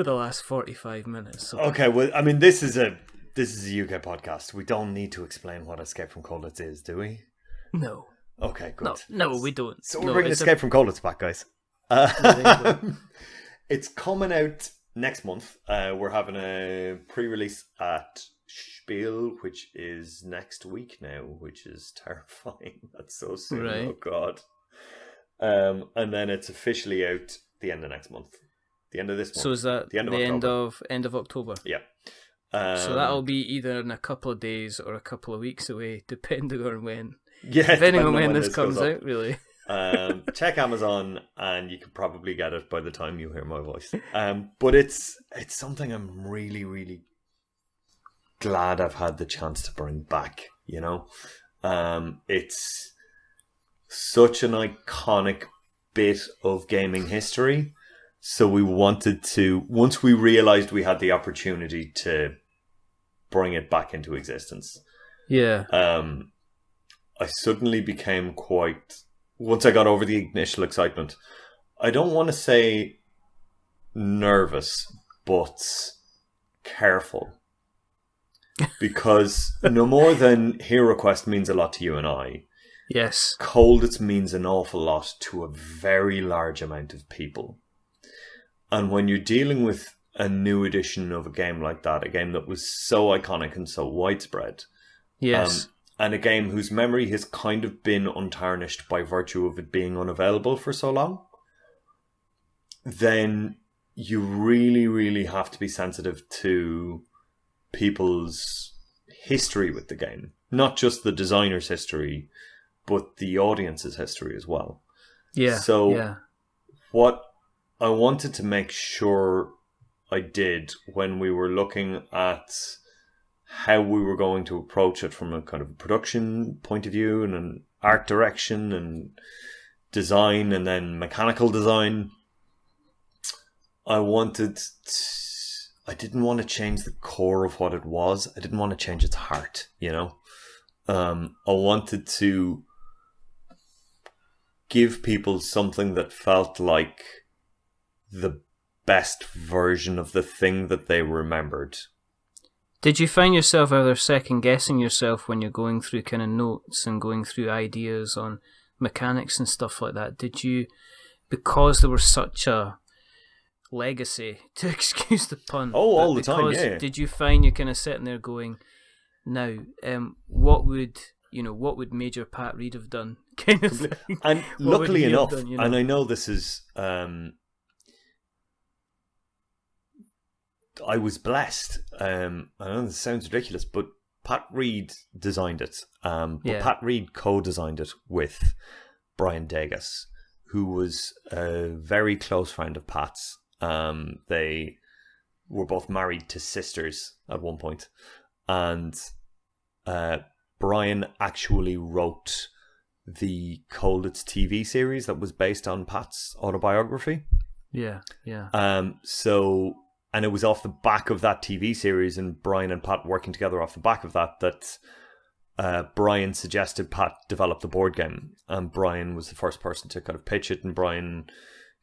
the last 45 minutes. So. Okay, well, I mean, this is a UK podcast. We don't need to explain what Escape from Colditz is, do we? No. Okay, good. No, we don't. So we're bringing Escape from Colditz back, guys. It's coming out next month. We're having a pre-release at Spiel, which is next week now, which is terrifying. That's so soon. Right. Oh God. And then it's officially out the end of next month. The end of this month. So is that the end of October? Yeah. So that'll be either in a couple of days or a couple of weeks away, depending on when. Yeah, depending on when this comes out, really. Check Amazon and you can probably get it by the time you hear my voice. But it's something I'm really, really glad I've had the chance to bring back, It's such an iconic bit of gaming history, So we wanted to, once we realized we had the opportunity to bring it back into existence, I suddenly became quite, once I got over the initial excitement, I don't want to say nervous, but careful. Because no more than Heroquest means a lot to you and I, yes, Colditz means an awful lot to a very large amount of people. And when you're dealing with a new edition of a game like that, a game that was so iconic and so widespread, yes, and a game whose memory has kind of been untarnished by virtue of it being unavailable for so long, then you really, really have to be sensitive to people's history with the game. Not just the designer's history, but the audience's history as well. Yeah. So what I wanted to make sure I did when we were looking at how we were going to approach it from a kind of production point of view and an art direction and design and then mechanical design, I didn't want to change the core of what it was. I didn't want to change its heart, you know? I wanted to give people something that felt like the best version of the thing that they remembered. Did you find yourself either second guessing yourself when you're going through kind of notes and going through ideas on mechanics and stuff like that? Did you, because there was such a legacy, to excuse the pun, all the time, yeah, did you find you're kind of sitting there going, now, what would Major Pat Reed have done? Kind of thing. And luckily enough, done, you know? And I know this is, I was blessed. I know this sounds ridiculous, but Pat Reed designed it. Pat Reed co-designed it with Brian Degas, who was a very close friend of Pat's. They were both married to sisters at one point, and Brian actually wrote the Colditz TV series that was based on Pat's autobiography. Yeah. And it was off the back of that TV series and Brian and Pat working together off the back of that Brian suggested Pat develop the board game. And Brian was the first person to kind of pitch it, and Brian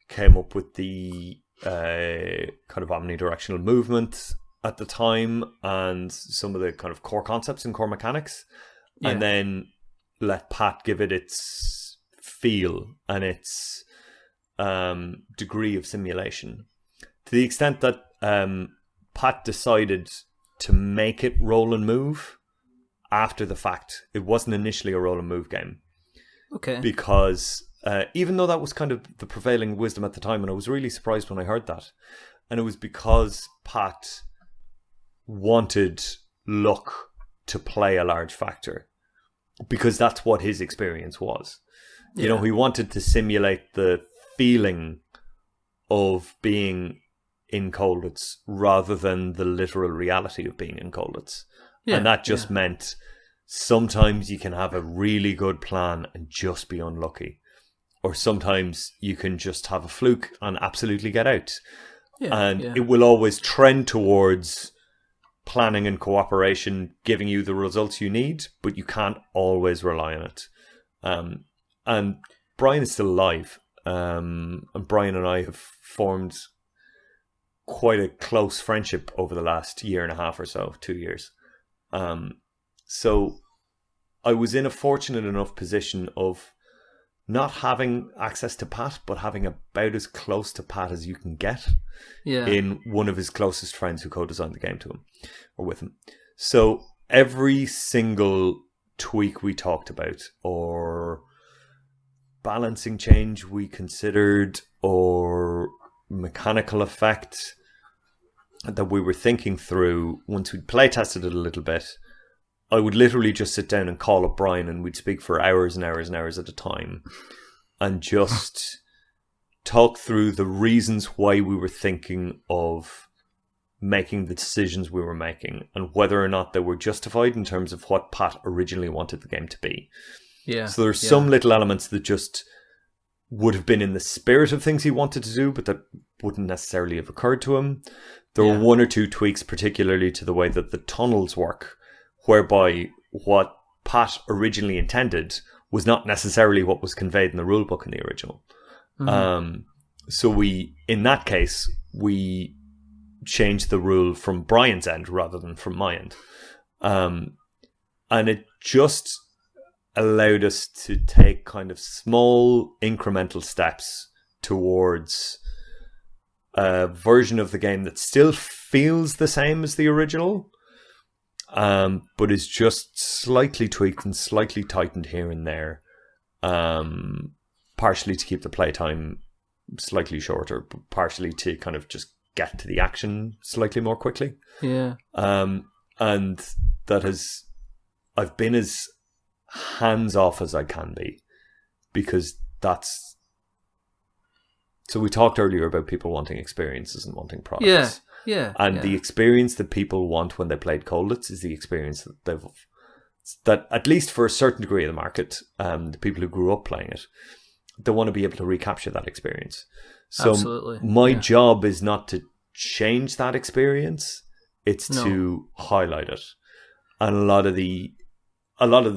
came up with the kind of omnidirectional movement at the time and some of the kind of core concepts and core mechanics. Yeah. And then let Pat give it its feel and its degree of simulation. To the extent that Pat decided to make it roll and move after the fact. It wasn't initially a roll and move game. Okay. Because even though that was kind of the prevailing wisdom at the time, and I was really surprised when I heard that, and it was because Pat wanted luck to play a large factor, because that's what his experience was. Yeah. You know, he wanted to simulate the feeling of being in Colditz rather than the literal reality of being in Colditz. Yeah, and that just meant sometimes you can have a really good plan and just be unlucky. Or sometimes you can just have a fluke and absolutely get out. It will always trend towards planning and cooperation giving you the results you need, but you can't always rely on it. And Brian is still alive. And Brian and I have formed quite a close friendship over the last year and a half or so, 2 years. So I was in a fortunate enough position of not having access to Pat, but having about as close to Pat as you can get in one of his closest friends who co-designed the game to him or with him. So every single tweak we talked about or balancing change we considered or mechanical effect that we were thinking through, once we'd play tested it a little bit, I would literally just sit down and call up Brian and we'd speak for hours and hours and hours at a time and just talk through the reasons why we were thinking of making the decisions we were making and whether or not they were justified in terms of what Pat originally wanted the game to be. Yeah. So there's some little elements that just would have been in the spirit of things he wanted to do, but that wouldn't necessarily have occurred to him. There were one or two tweaks, particularly to the way that the tunnels work, whereby what Pat originally intended was not necessarily what was conveyed in the rulebook in the original. So in that case, we changed the rule from Brian's end rather than from my end. And it just allowed us to take kind of small incremental steps towards a version of the game that still feels the same as the original, but is just slightly tweaked and slightly tightened here and there, partially to keep the playtime slightly shorter, but partially to kind of just get to the action slightly more quickly. Yeah. And I've been as hands off as I can be, because that's... So we talked earlier about people wanting experiences and wanting products. And the experience that people want when they played Colditz is the experience that at least for a certain degree of the market, the people who grew up playing it, they want to be able to recapture that experience. So absolutely. My job is not to change that experience, it's to highlight it. And a lot of the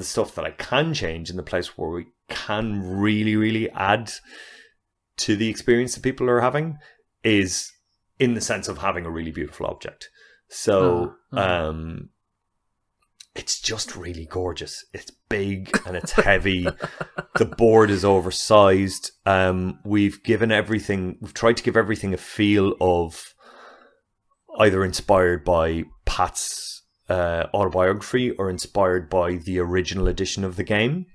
stuff that I can change in the place where we can really, really add to the experience that people are having is in the sense of having a really beautiful object. So it's just really gorgeous. It's big and it's heavy. The board is oversized. We've tried to give everything a feel of either inspired by Pat's autobiography or inspired by the original edition of the game.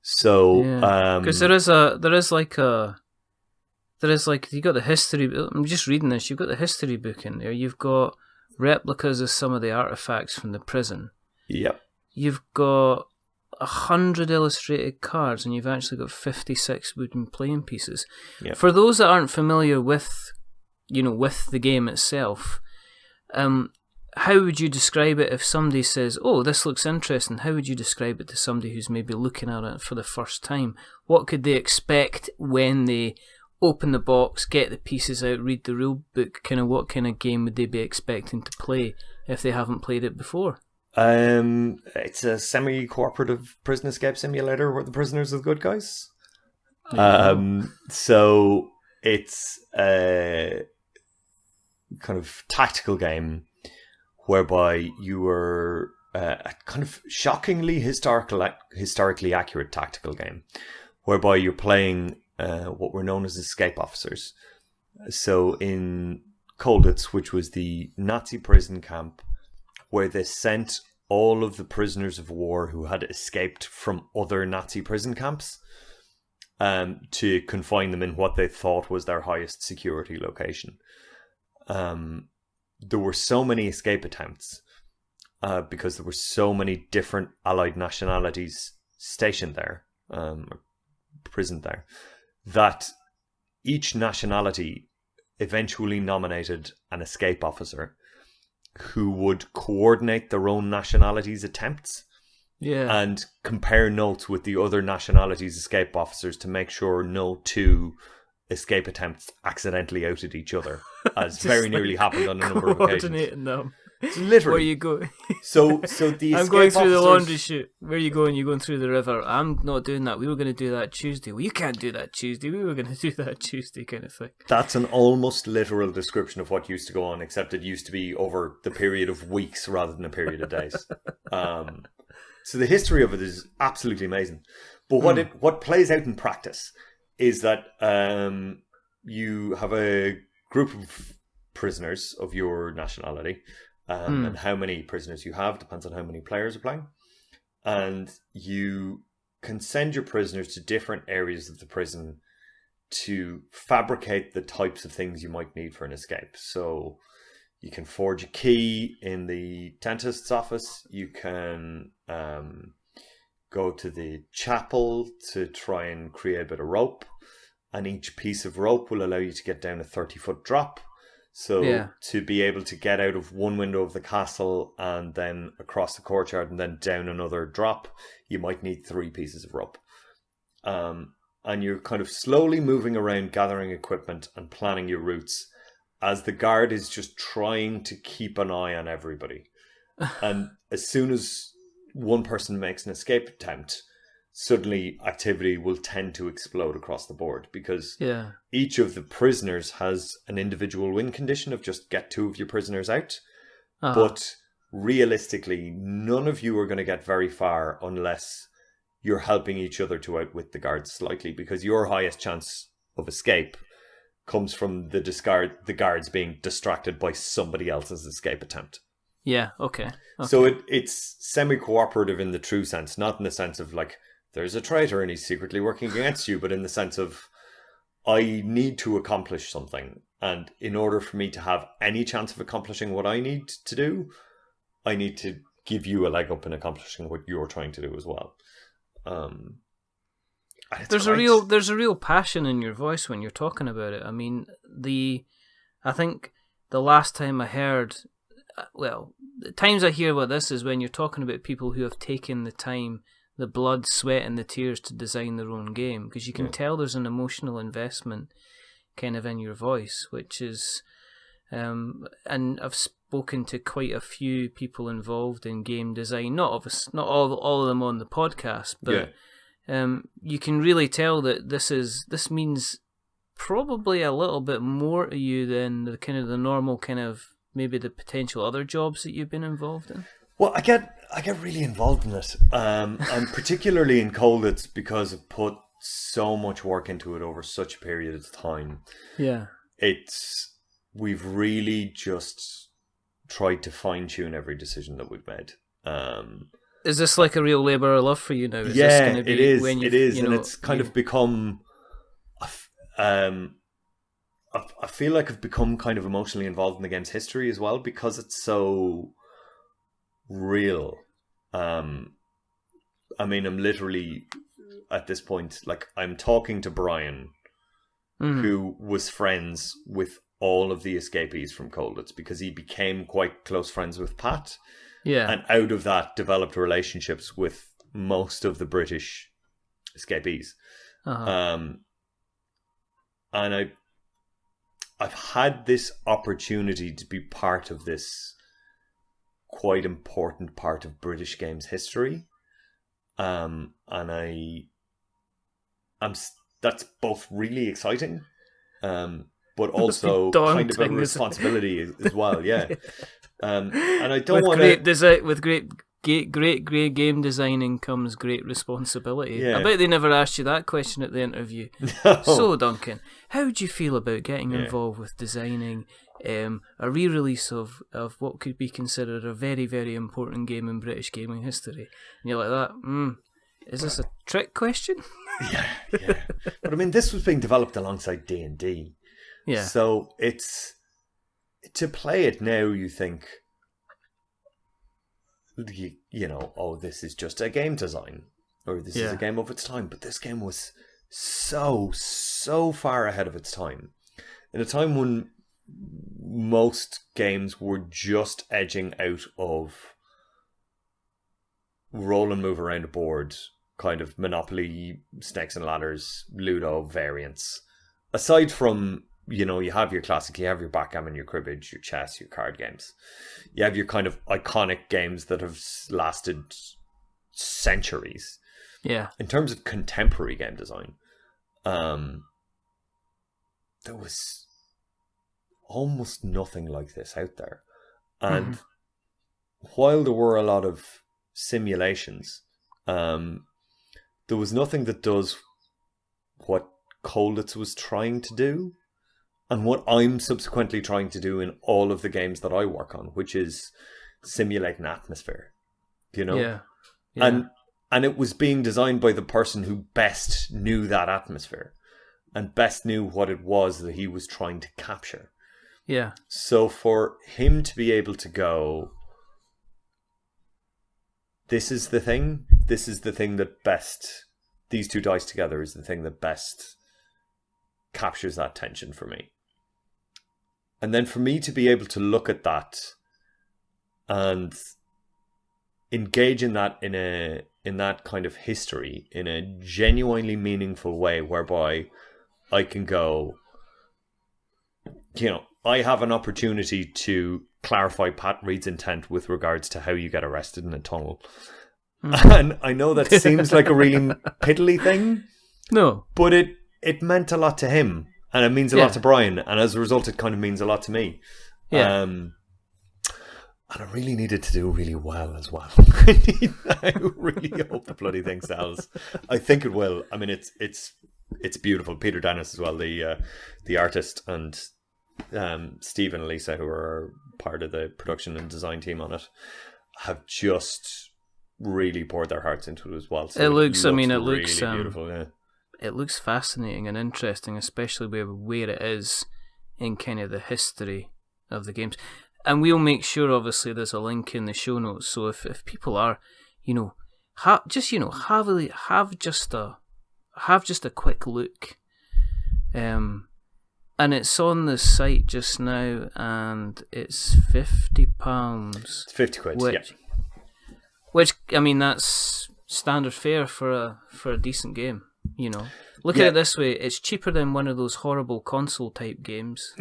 So because you got the history. I'm just reading this. You've got the history book in there. You've got replicas of some of the artifacts from the prison. Yep. You've got 100 illustrated cards, and you've actually got 56 wooden playing pieces. Yep. For those that aren't familiar with the game itself, how would you describe it if somebody says, "Oh, this looks interesting"? How would you describe it to somebody who's maybe looking at it for the first time? What could they expect when they open the box, get the pieces out, read the rule book? What kind of game would they be expecting to play if they haven't played it before? It's a semi-cooperative prison escape simulator where the prisoners are the good guys. So it's a kind of tactical game whereby you are a kind of shockingly historically accurate tactical game whereby you're playing what were known as escape officers. So in Colditz, which was the Nazi prison camp where they sent all of the prisoners of war who had escaped from other Nazi prison camps to confine them in what they thought was their highest security location. There were so many escape attempts because there were so many different Allied nationalities stationed there, prisoned there, that each nationality eventually nominated an escape officer who would coordinate their own nationality's attempts and compare notes with the other nationalities' escape officers to make sure no two escape attempts accidentally outed each other, as very nearly happened on a number of occasions. Coordinating them. So literally. Where you go? So the I'm escape going through the officers... laundry chute. Where are you going? You're going through the river. I'm not doing that. We were going to do that Tuesday. Well, you can't do that Tuesday. We were going to do that Tuesday, kind of thing. That's an almost literal description of what used to go on, except it used to be over the period of weeks rather than a period of days. So the history of it is absolutely amazing. But what plays out in practice is that you have a group of prisoners of your nationality, and how many prisoners you have depends on how many players are playing. And you can send your prisoners to different areas of the prison to fabricate the types of things you might need for an escape. So you can forge a key in the dentist's office. You can go to the chapel to try and create a bit of rope. And each piece of rope will allow you to get down a 30-foot drop. So to be able to get out of one window of the castle and then across the courtyard and then down another drop, you might need 3 pieces of rope. And and you're kind of slowly moving around, gathering equipment and planning your routes, as the guard is just trying to keep an eye on everybody. And as soon as one person makes an escape attempt, suddenly activity will tend to explode across the board, because each of the prisoners has an individual win condition of just get 2 of your prisoners out. But realistically, none of you are going to get very far unless you're helping each other to outwit the guards slightly, because your highest chance of escape comes from the guards being distracted by somebody else's escape attempt. Yeah, okay. So it's semi-cooperative in the true sense, not in the sense of like, there's a traitor and he's secretly working against you, but in the sense of, I need to accomplish something. And in order for me to have any chance of accomplishing what I need to do, I need to give you a leg up in accomplishing what you're trying to do as well. There's a real passion in your voice when you're talking about it. I mean, I think the last time I heard, well, the times I hear about this is when you're talking about people who have taken the time, the blood, sweat and the tears to design their own game, because you can tell there's an emotional investment kind of in your voice, which is, and I've spoken to quite a few people involved in game design, not all of them on the podcast, but you can really tell that this means probably a little bit more to you than the normal kind of maybe the potential other jobs that you've been involved in. Well, I get really involved in it, and particularly in Colditz, because I've put so much work into it over such a period of time. Yeah, we've really just tried to fine tune every decision that we've made. Is this like a real labour of love for you now? It is. It is, and it's kind of become. I feel like I've become kind of emotionally involved in the game's history as well, because it's so real. I mean, I'm literally at this point, like, I'm talking to Brian, who was friends with all of the escapees from Colditz, because he became quite close friends with Pat. Yeah. And out of that developed relationships with most of the British escapees. And I've had this opportunity to be part of this quite important part of British games history. And that's both really exciting, but also kind of a responsibility as well. Yeah. And I don't want to... With great game designing comes great responsibility. Yeah. I bet they never asked you that question at the interview. No. So, Duncan, how do you feel about getting involved with designing a re-release of what could be considered a very, very important game in British gaming history? And you're like that, is this a trick question? Yeah. But I mean, this was being developed alongside D&D. Yeah. So it's... To play it now, you think, this is just a game design, or this is a game of its time. But this game was so far ahead of its time, in a time when most games were just edging out of roll and move around a board, kind of Monopoly, Snakes and Ladders, Ludo variants. Aside from, you have your classic, you have your backgammon, your cribbage, your chess, your card games. You have your kind of iconic games that have lasted centuries. Yeah. In terms of contemporary game design, there was almost nothing like this out there. And while there were a lot of simulations, there was nothing that does what Colditz was trying to do, and what I'm subsequently trying to do in all of the games that I work on, which is simulate an atmosphere, Yeah. And it was being designed by the person who best knew that atmosphere and best knew what it was that he was trying to capture. Yeah. So for him to be able to go, this is the thing that best, these two dice together is the thing that best captures that tension for me. And then for me to be able to look at that and engage in that in in that kind of history in a genuinely meaningful way, whereby I can go, I have an opportunity to clarify Pat Reed's intent with regards to how you get arrested in a tunnel. And I know that seems like a really piddly thing. No. But it meant a lot to him, and it means a lot to Brian, and as a result it kind of means a lot to me. Yeah. And I really needed to do really well as well. I really hope the bloody thing sells. I think it will. I mean, it's beautiful. Peter Dennis as well, the artist, and Steve and Elisa, who are part of the production and design team on it, have just really poured their hearts into it as well. So it looks really beautiful. Yeah. It looks fascinating and interesting, especially where it is in kind of the history of the games. And we'll make sure, obviously, there's a link in the show notes. So if people are, have just a quick look. And it's on the site just now, and it's £50. It's 50 quid. Which, I mean, that's standard fare for a decent game. Look at it this way: it's cheaper than one of those horrible console type games,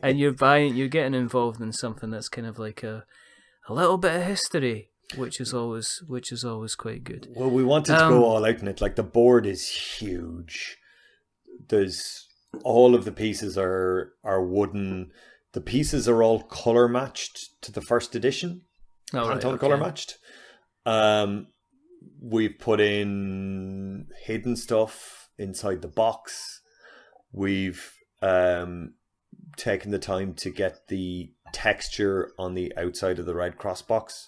and you're getting involved in something that's kind of like a little bit of history, which is always quite good. Well, we wanted to go all out in it. Like, the board is huge. There's all of the pieces are wooden. The pieces are all color matched to the first edition. Pantone color matched. We've put in hidden stuff inside the box. We've taken the time to get the texture on the outside of the Red Cross box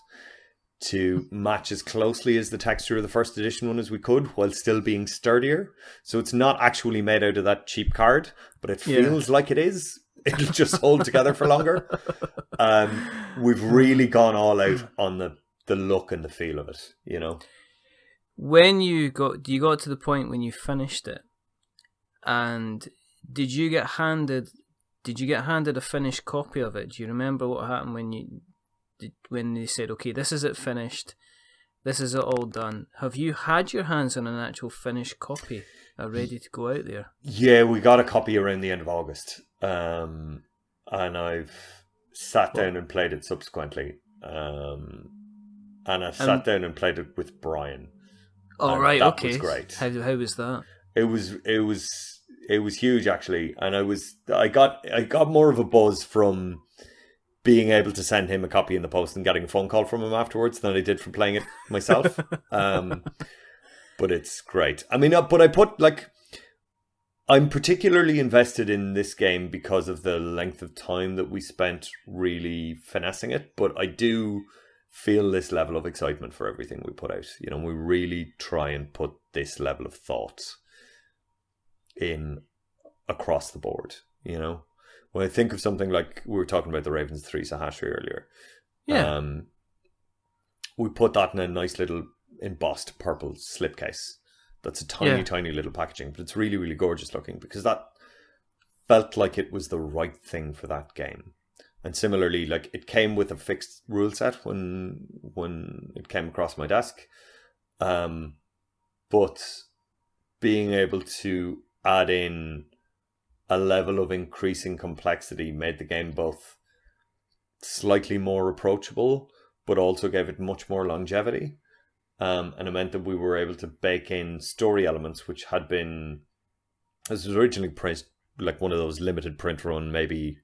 to match as closely as the texture of the first edition one as we could, while still being sturdier. So it's not actually made out of that cheap card, but it feels like it is. It'll just hold together for longer. We've really gone all out on the look and the feel of it, When you got to the point when you finished it, and did you get handed a finished copy of it? Do you remember what happened when they said, okay, this is it finished, this is it all done? Have you had your hands on an actual finished copy ready to go out there? Yeah, we got a copy around the end of August, and I've sat down and played it subsequently, and I've sat down and played it with Brian. Oh, right, that okay. Was great. How was that? It was huge, actually, and I got more of a buzz from being able to send him a copy in the post and getting a phone call from him afterwards than I did from playing it myself. But it's great. I mean, but I put I'm particularly invested in this game because of the length of time that we spent really finessing it. But I do feel this level of excitement for everything we put out. We really try and put this level of thought in across the board. When I think of something like, we were talking about the Ravens 3 Sahashi earlier. Yeah. We put that in a nice little embossed purple slipcase. That's a tiny little packaging, but it's really, really gorgeous looking, because that felt like it was the right thing for that game. And similarly, it came with a fixed rule set when it came across my desk. But being able to add in a level of increasing complexity made the game both slightly more approachable, but also gave it much more longevity. And it meant that we were able to bake in story elements, which had been, this was originally priced like one of those limited print run, maybe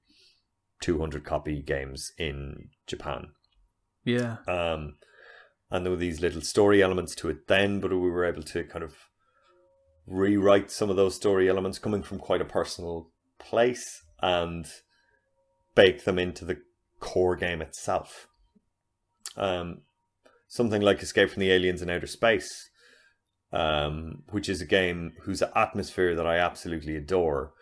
200 copy games in Japan. Yeah. And there were these little story elements to it then, but we were able to kind of rewrite some of those story elements coming from quite a personal place and bake them into the core game itself. Something like Escape from the Aliens in Outer Space, which is a game whose atmosphere that I absolutely adore.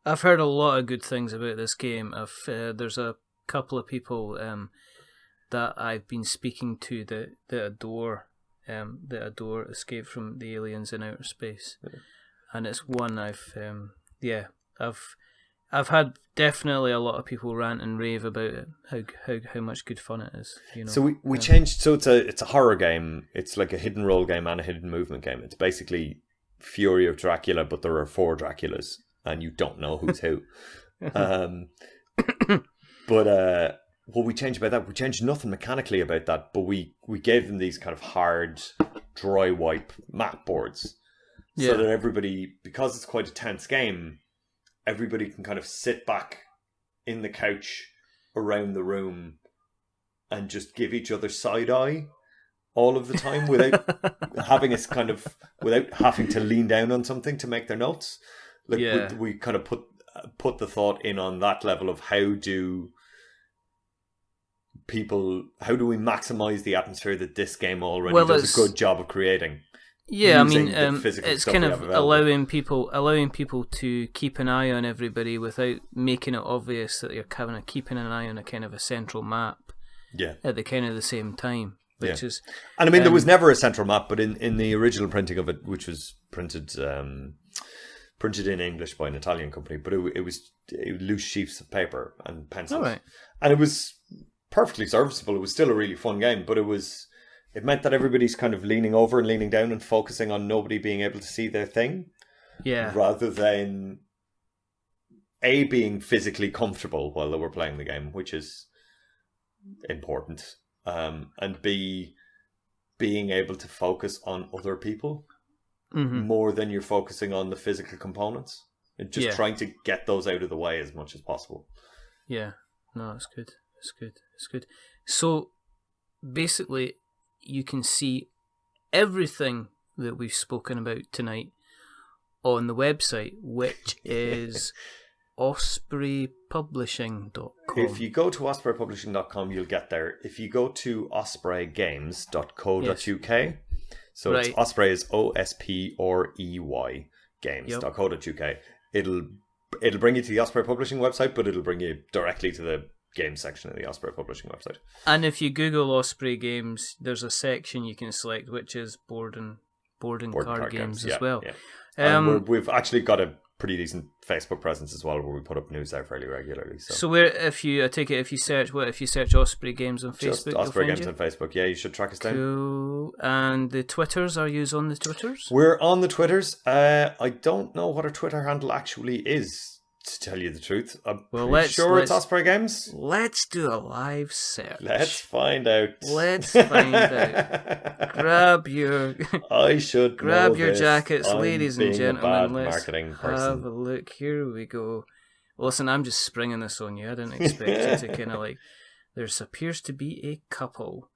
I've heard a lot of good things about this game. There's a couple of people that I've been speaking to that adore Escape from the Aliens in Outer Space, and it's one I've I've had definitely a lot of people rant and rave about it. How much good fun it is. So we changed. So it's a horror game. It's like a hidden role game and a hidden movement game. It's basically Fury of Dracula, but there are 4 Draculas, and you don't know who's who. But what we changed about that, we changed nothing mechanically about that, but we gave them these kind of hard, dry wipe map boards, so that everybody, because it's quite a tense game, everybody can kind of sit back in the couch around the room and just give each other side eye all of the time without without having to lean down on something to make their notes. We kind of put the thought in on that level of how do we maximize the atmosphere that this game already does a good job of creating. Yeah, I mean, it's kind of allowing people to keep an eye on everybody without making it obvious that you're kind of keeping an eye on a kind of a central map. Yeah. At the kind of the same time, which is. And I mean, there was never a central map, but in the original printing of it, which was printed in English by an Italian company, but it was loose sheets of paper and pencils, right. And it was perfectly serviceable. It was still a really fun game, but it meant that everybody's kind of leaning over and leaning down and focusing on nobody being able to see their thing. Yeah. Rather than A, being physically comfortable while they were playing the game, which is important. And B, being able to focus on other people more than you're focusing on the physical components. And just trying to get those out of the way as much as possible. Yeah. No, it's good. It's good. So, basically, you can see everything that we've spoken about tonight on the website, which is ospreypublishing.com. If you go to ospreypublishing.com, you'll get there. If you go to ospreygames.co.uk, so it's Osprey is OSPREY games.co.uk. It'll bring you to the Osprey Publishing website, but it'll bring you directly to the game section of the Osprey Publishing website. And if you Google Osprey Games, there's a section you can select which is board and card games as well. Yeah. We've actually got a pretty decent Facebook presence as well, where we put up news there fairly regularly. So where if you search Osprey Games on Facebook, just Osprey Games on Facebook, you should track us down. Cool. And the Twitters, are you on the Twitters? We're on the Twitters. I don't know what our Twitter handle actually is, to tell you the truth. I'm pretty sure it's Osprey Games. Let's do a live search. Let's find out. Grab your jackets, ladies and gentlemen. Let's have a look. Here we go. Listen, I'm just springing this on you. I didn't expect you to kind of like. There appears to be a couple.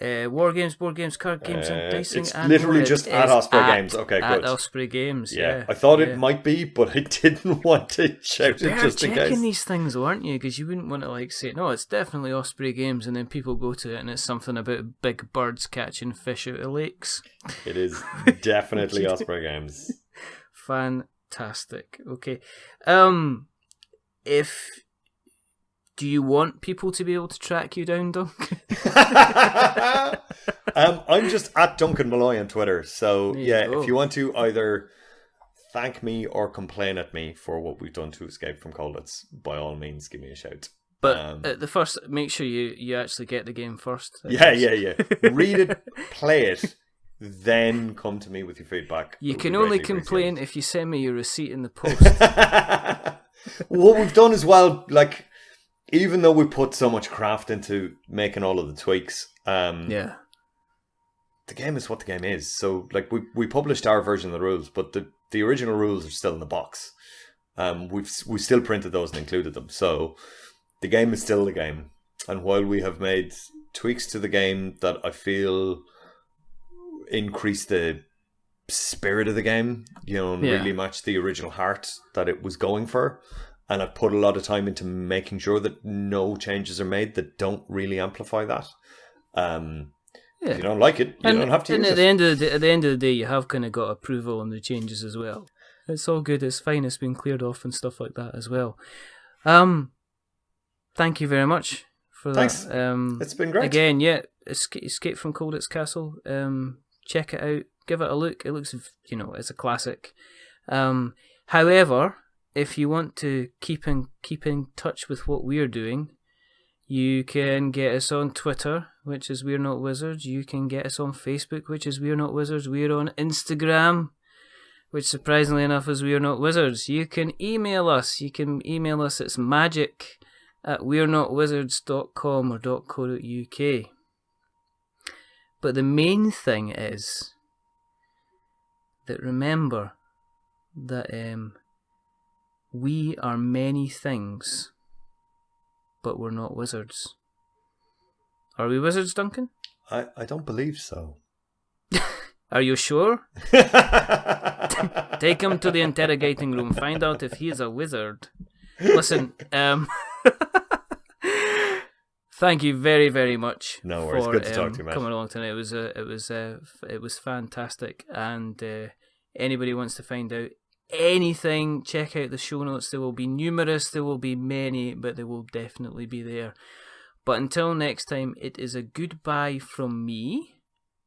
War games, board games, card games, and dicing. It's literally just at Osprey Games. Okay, good. At Osprey Games, yeah. I thought it might be, but I didn't want to shout it just in case. You're checking these things, aren't you? Because you wouldn't want to say, no, it's definitely Osprey Games, and then people go to it and it's something about big birds catching fish out of lakes. It is definitely Osprey Games. Fantastic. Okay. Do you want people to be able to track you down, Duncan? I'm just at Duncan Molloy on Twitter. So, if you want to either thank me or complain at me for what we've done to escape from Colditz, by all means, give me a shout. But at the first, make sure you actually get the game first. Yeah. Read it, play it, then come to me with your feedback. You can only complain if you send me your receipt in the post. What we've done as well, even though we put so much craft into making all of the tweaks, the game is what the game is. So, we published our version of the rules, but the original rules are still in the box. We still printed those and included them. So, the game is still the game. And while we have made tweaks to the game that I feel increase the spirit of the game, and really match the original heart that it was going for. And I've put a lot of time into making sure that no changes are made that don't really amplify that. If you don't like it, you don't have to use it. At the end of the day, you have kind of got approval on the changes as well. It's all good. It's fine. It's been cleared off and stuff like that as well. Thank you very much for Thanks. that. It's been great. Again, Escape from Colditz Castle. Check it out. Give it a look. It looks, it's a classic. However, if you want to keep in touch with what we're doing, you can get us on Twitter, which is We're Not Wizards. You can get us on Facebook, which is We're Not Wizards. We're on Instagram, which surprisingly enough is We're Not Wizards. You can email us. It's magic@we'renotwizards.com or .co.uk. But the main thing is that remember that we are many things, but we're not wizards. Are we wizards, Duncan? I don't believe so. Are you sure? Take him to the interrogating room. Find out if he's a wizard. Listen, thank you very, very much. No worries. For, good to talk to you, man. Coming along tonight. It was fantastic. And anybody wants to find out anything, check out the show notes. There will be numerous. There will be many, but they will definitely be there. But until next time, it is a goodbye from me,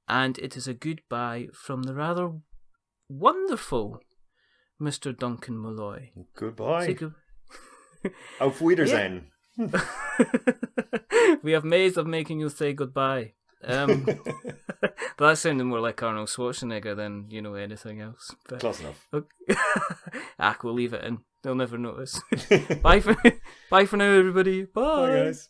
and it is a goodbye from the rather wonderful Mr. Duncan Molloy. Goodbye. Auf Wiedersehen. We have ways of making you say goodbye. But that sounded more like Arnold Schwarzenegger than, anything else. But, close enough. Okay. We'll leave it in. They'll never notice. Bye for now, everybody. Bye. Bye, guys.